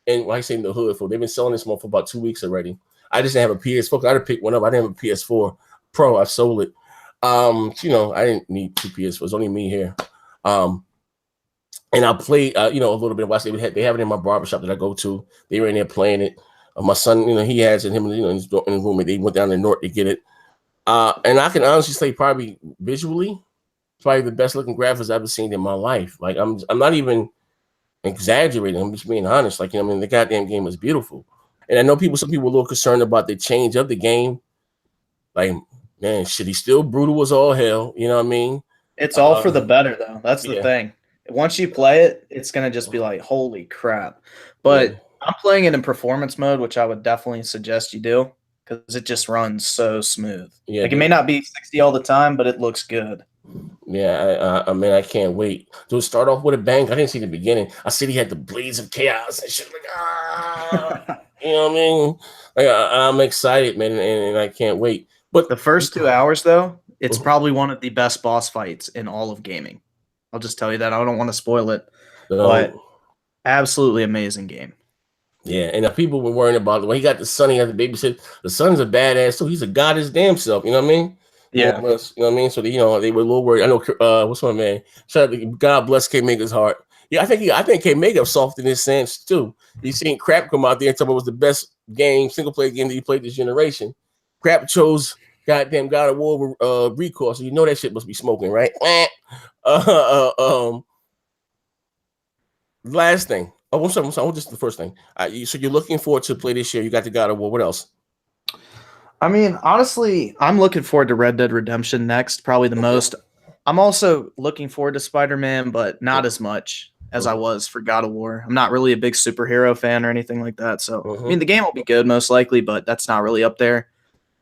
in, like I say, in the hood. They've been selling this one for about 2 weeks already. I just didn't have a PS4. I had to pick one up. I didn't have a PS4 Pro. I sold it. I didn't need 2 PS4s. Only me here. And I played, a little bit. Watch they have it in my barbershop that I go to. They were in there playing it. My son, he has it. Him, in his room. They went down to North to get it. And I can honestly say, probably visually, probably the best looking graphics I've ever seen in my life. Like I'm not even exaggerating. I'm just being honest. Like the goddamn game is beautiful. And I know some people are a little concerned about the change of the game. Like, man, shit, he's still brutal as all hell. You know what I mean? It's all for the better, though. That's the thing. Once you play it, it's going to just be like, holy crap. But I'm playing it in performance mode, which I would definitely suggest you do because it just runs so smooth. Yeah, it may not be 60 all the time, but it looks good. Yeah, I mean, I can't wait. To start off with a bang. I didn't see the beginning. I see he had the blades of chaos and shit. Like, you know what I mean? Like, I'm excited, man, and I can't wait. But the first 2 hours, though, it's probably one of the best boss fights in all of gaming. I'll just tell you that. I don't want to spoil it, but absolutely amazing game. Yeah, and people were worrying about when he got the son, he had the babysit. The son's a badass, so he's a god his damn self. You know what I mean? Yeah. You know what I mean? So they were a little worried. I know. What's my man? God bless K Mega's heart. Yeah, I think K Mega soft in his sense too. He's seen Crap come out there and tell me it was the best single player game that he played this generation. Crap chose goddamn God of War Recourse, so that shit must be smoking, right? Last thing. I'm sorry. Just the first thing. So you're looking forward to play this year. You got the God of War. What else? I mean, honestly, I'm looking forward to Red Dead Redemption next, probably the most. I'm also looking forward to Spider-Man, but not as much as I was for God of War. I'm not really a big superhero fan or anything like that. So, I mean, the game will be good most likely, but that's not really up there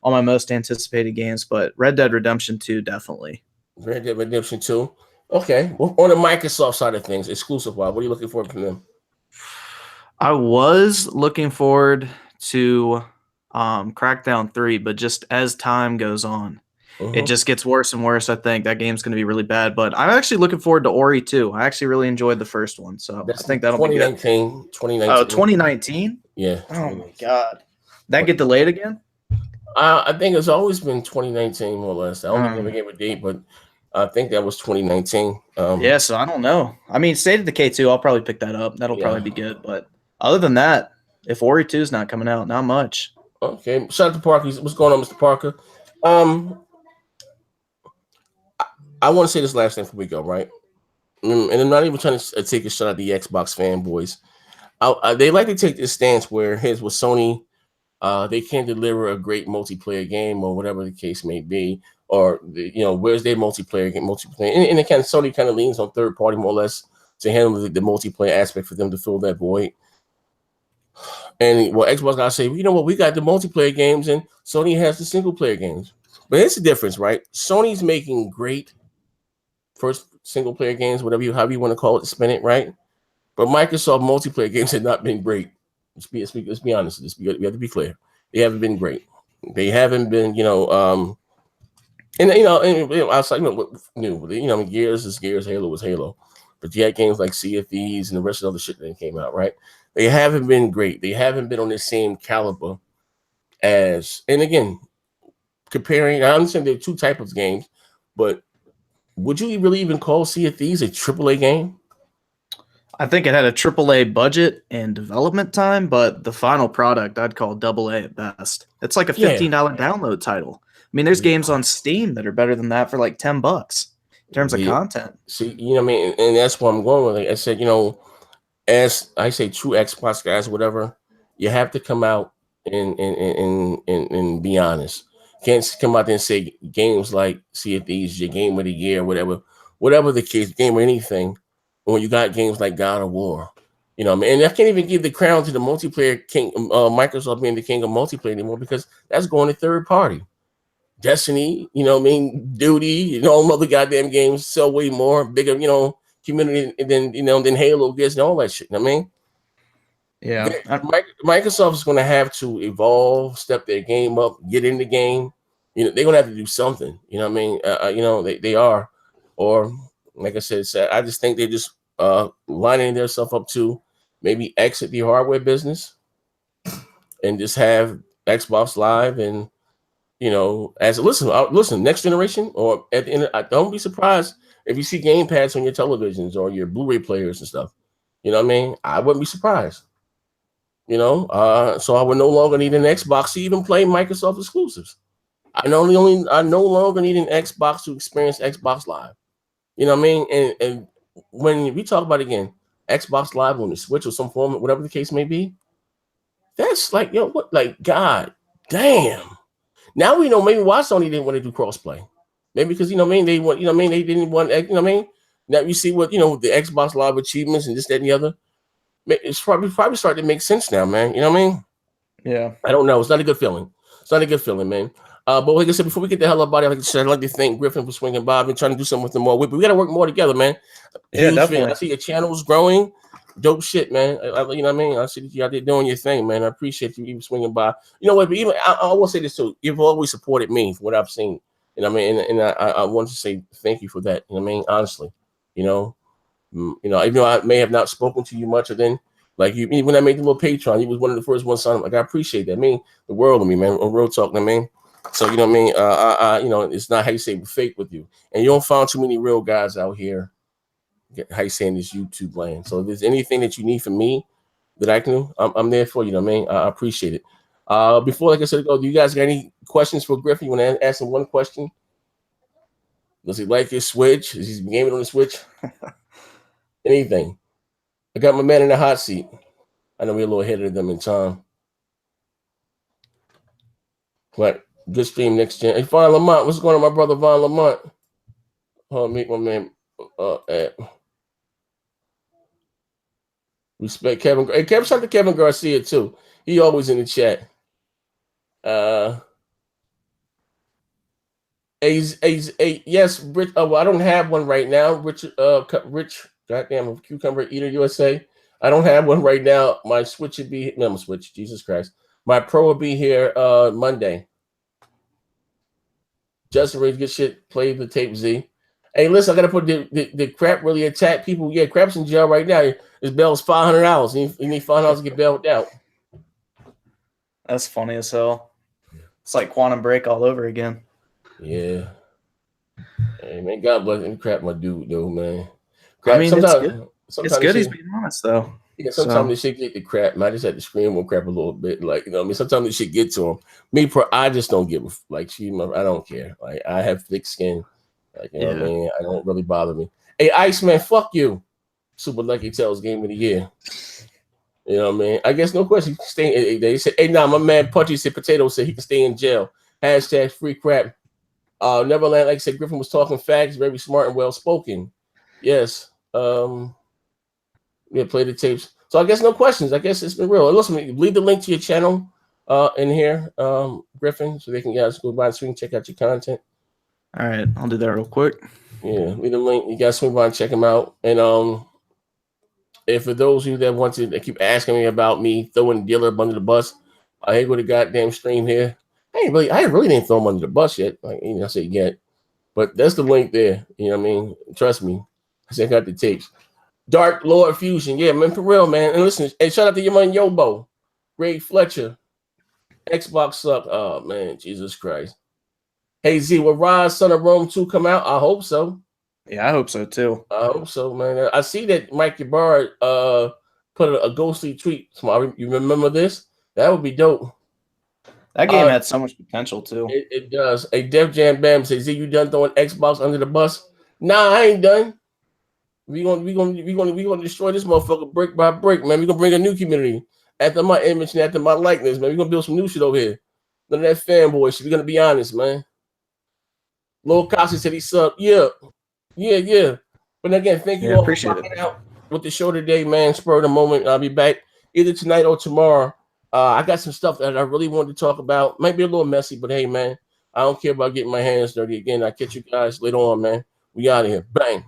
on my most anticipated games. But Red Dead Redemption 2, definitely. Red Dead Redemption 2. Okay. Well, on the Microsoft side of things, exclusive-wise, what are you looking forward from them? I was looking forward to Crackdown 3, but just as time goes on, it just gets worse and worse. I think that game's going to be really bad, but I'm actually looking forward to Ori 2. I actually really enjoyed the first one, so I think that'll be good. 2019. Oh, 2019? Yeah. Oh, my God. That get delayed again? I think it's always been 2019, more or less. I don't even give a date, but I think that was 2019. Yeah, so I don't know. I mean, State of Decay 2, I'll probably pick that up. That'll probably be good, but other than that, if Ori 2 is not coming out, not much. Okay, shout out to Parker. What's going on, Mr. Parker? I want to say this last thing before we go, right? and I'm not even trying to take a shot at the Xbox fanboys. They like to take this stance where here's what Sony, they can't deliver a great multiplayer game or whatever the case may be, or where's their multiplayer game, and it kind of Sony kind of leans on third party more or less to handle the multiplayer aspect for them to fill that void. And well, Xbox gotta say, you know what, we got the multiplayer games and Sony has the single player games. But here's the difference, right? Sony's making great first single player games, however you want to call it, spin it, right? But Microsoft multiplayer games have not been great. Let's be honest. We have to be clear. They haven't been great. They haven't been, outside, Gears is Gears, Halo was Halo. But you had games like Sea of Thieves and the rest of the other shit that came out, right? They haven't been great. They haven't been on the same caliber as, and again, comparing, I understand there are two types of games, but would you really even call Sea of Thieves a AAA game? I think it had a AAA budget and development time, but the final product I'd call AA at best. It's like a $15 download title. I mean, there's games on Steam that are better than that for like $10 in terms of content. See, what I mean, and that's where I'm going with it. I said, as I say, true Xbox guys, whatever, you have to come out and be honest. Can't come out there and say games like Sea of Thieves, your game of the year, whatever the case, game or anything. When you got games like God of War, and I can't even give the crown to the multiplayer king, Microsoft being the king of multiplayer anymore, because that's going to third party. Destiny, Duty, all other goddamn games sell way more, bigger, community than Halo gets and all that shit. Yeah, Microsoft is going to have to evolve, step their game up, get in the game. They're going to have to do something. They are, or like I said, I just think they're just lining themselves up to maybe exit the hardware business and just have Xbox Live and listen, next generation, or at the end, don't be surprised if you see game pads on your televisions or your Blu-ray players and stuff. I wouldn't be surprised. So I would no longer need an Xbox to even play Microsoft exclusives. I no longer need an Xbox to experience Xbox Live. And when we talk about, again, Xbox Live on the Switch or some form, whatever the case may be, that's like, God damn. Now we know maybe why Sony didn't want to do crossplay. Maybe because, they want, they didn't want, now you see what, the Xbox Live achievements and this, that, and the other. It's probably starting to make sense now, man. Yeah. I don't know. It's not a good feeling. Man. But like I said, before we get the hell up out of here, I'd like to thank Griffin for swinging by. I've been trying to do something with them more. But we got to work more together, man. Yeah, definitely. I see your channel's growing. Dope shit, man. I see that you out there doing your thing, man. I appreciate you even swinging by. You know what? But even I will say this too. You've always supported me for what I've seen. And I want to say thank you for that. Honestly, even though I may have not spoken to you much, or then like you when I made the little Patreon, you was one of the first ones on. Like I appreciate that. The world of me, man. On real talk, So it's not how you say fake with you, and you don't find too many real guys out here. How you saying this YouTube land? So if there's anything that you need from me that I can do, I'm there for you. I appreciate it. Before, like I said, do you guys got any questions for Griffin? You want to ask him one question? Does he like his Switch? Is he gaming on the Switch? Anything? I got my man in the hot seat. I know we're a little ahead of them in time. But good stream next gen. Hey, Von Lamont, what's going on, my brother Von Lamont? Meet my man. Respect Kevin. Hey, Kevin, shout out to Kevin Garcia too. He always in the chat. Yes, Rich. Well, I don't have one right now. Rich, goddamn Cucumber Eater USA. I don't have one right now. My Switch should be my Switch. Jesus Christ. My Pro will be here Monday. Justin ready to get shit. Play the tape Z. Hey, listen, I gotta put the crap really attack people. Yeah, crap's in jail right now. His bail's $500. You need $500 to get bailed out. That's funny as hell. It's like Quantum Break all over again. Yeah. Hey man, God bless him. Crap, my dude, though, man. Crap, it's good he's being honest though. Yeah, sometimes this shit get the crap, man. I just had to scream on crap a little bit, sometimes this shit get to him. I just don't give a I don't care. Like I have thick skin. Like, you know what I mean? I don't really bother me. Hey, Iceman, fuck you. Super Lucky Tells Game of the Year. You know what I mean? I guess no question. He can stay. They said, hey, nah, my man Punchy said Potato said he can stay in jail. Hashtag free crap. Neverland, like I said, Griffin was talking facts, very smart and well spoken. Yes. Yeah, play the tapes. So I guess no questions. I guess it's been real. And listen, leave the link to your channel in here, Griffin, so they can guys go by so you can check out your content. All right, I'll do that real quick. Yeah, leave the link. You guys swing by and check them out. And if for those of you that want to keep asking me about me throwing Dealer under the bus, I ain't with a goddamn stream here. I really didn't throw him under the bus yet. Like, I say yet, but that's the link there. You know what I mean? Trust me. I said I got the tapes. Dark Lord Fusion, yeah, man, for real, man. And listen, and shout out to your man Yobo, Greg Fletcher, Xbox suck. Oh man, Jesus Christ. Hey Z, will Rise Son of Rome 2 come out? I hope so. Yeah, I hope so too. I hope so, man. I see that Mike Ybarra put a ghostly tweet. You remember this? That would be dope. That game had so much potential too. It does. A Def Jam Bam says, Z, you done throwing Xbox under the bus? Nah, I ain't done. We gonna destroy this motherfucker brick by brick, man. We gonna bring a new community after my image and after my likeness, man. We gonna build some new shit over here. None of that fanboy shit. We gonna be honest, man. Lil Kasi said he subbed. Yeah. But again, thank you all for rocking out with the show today, man. Spur of the moment. I'll be back either tonight or tomorrow. I got some stuff that I really wanted to talk about. Might be a little messy, but hey, man, I don't care about getting my hands dirty again. I'll catch you guys later on, man. We out of here. Bang.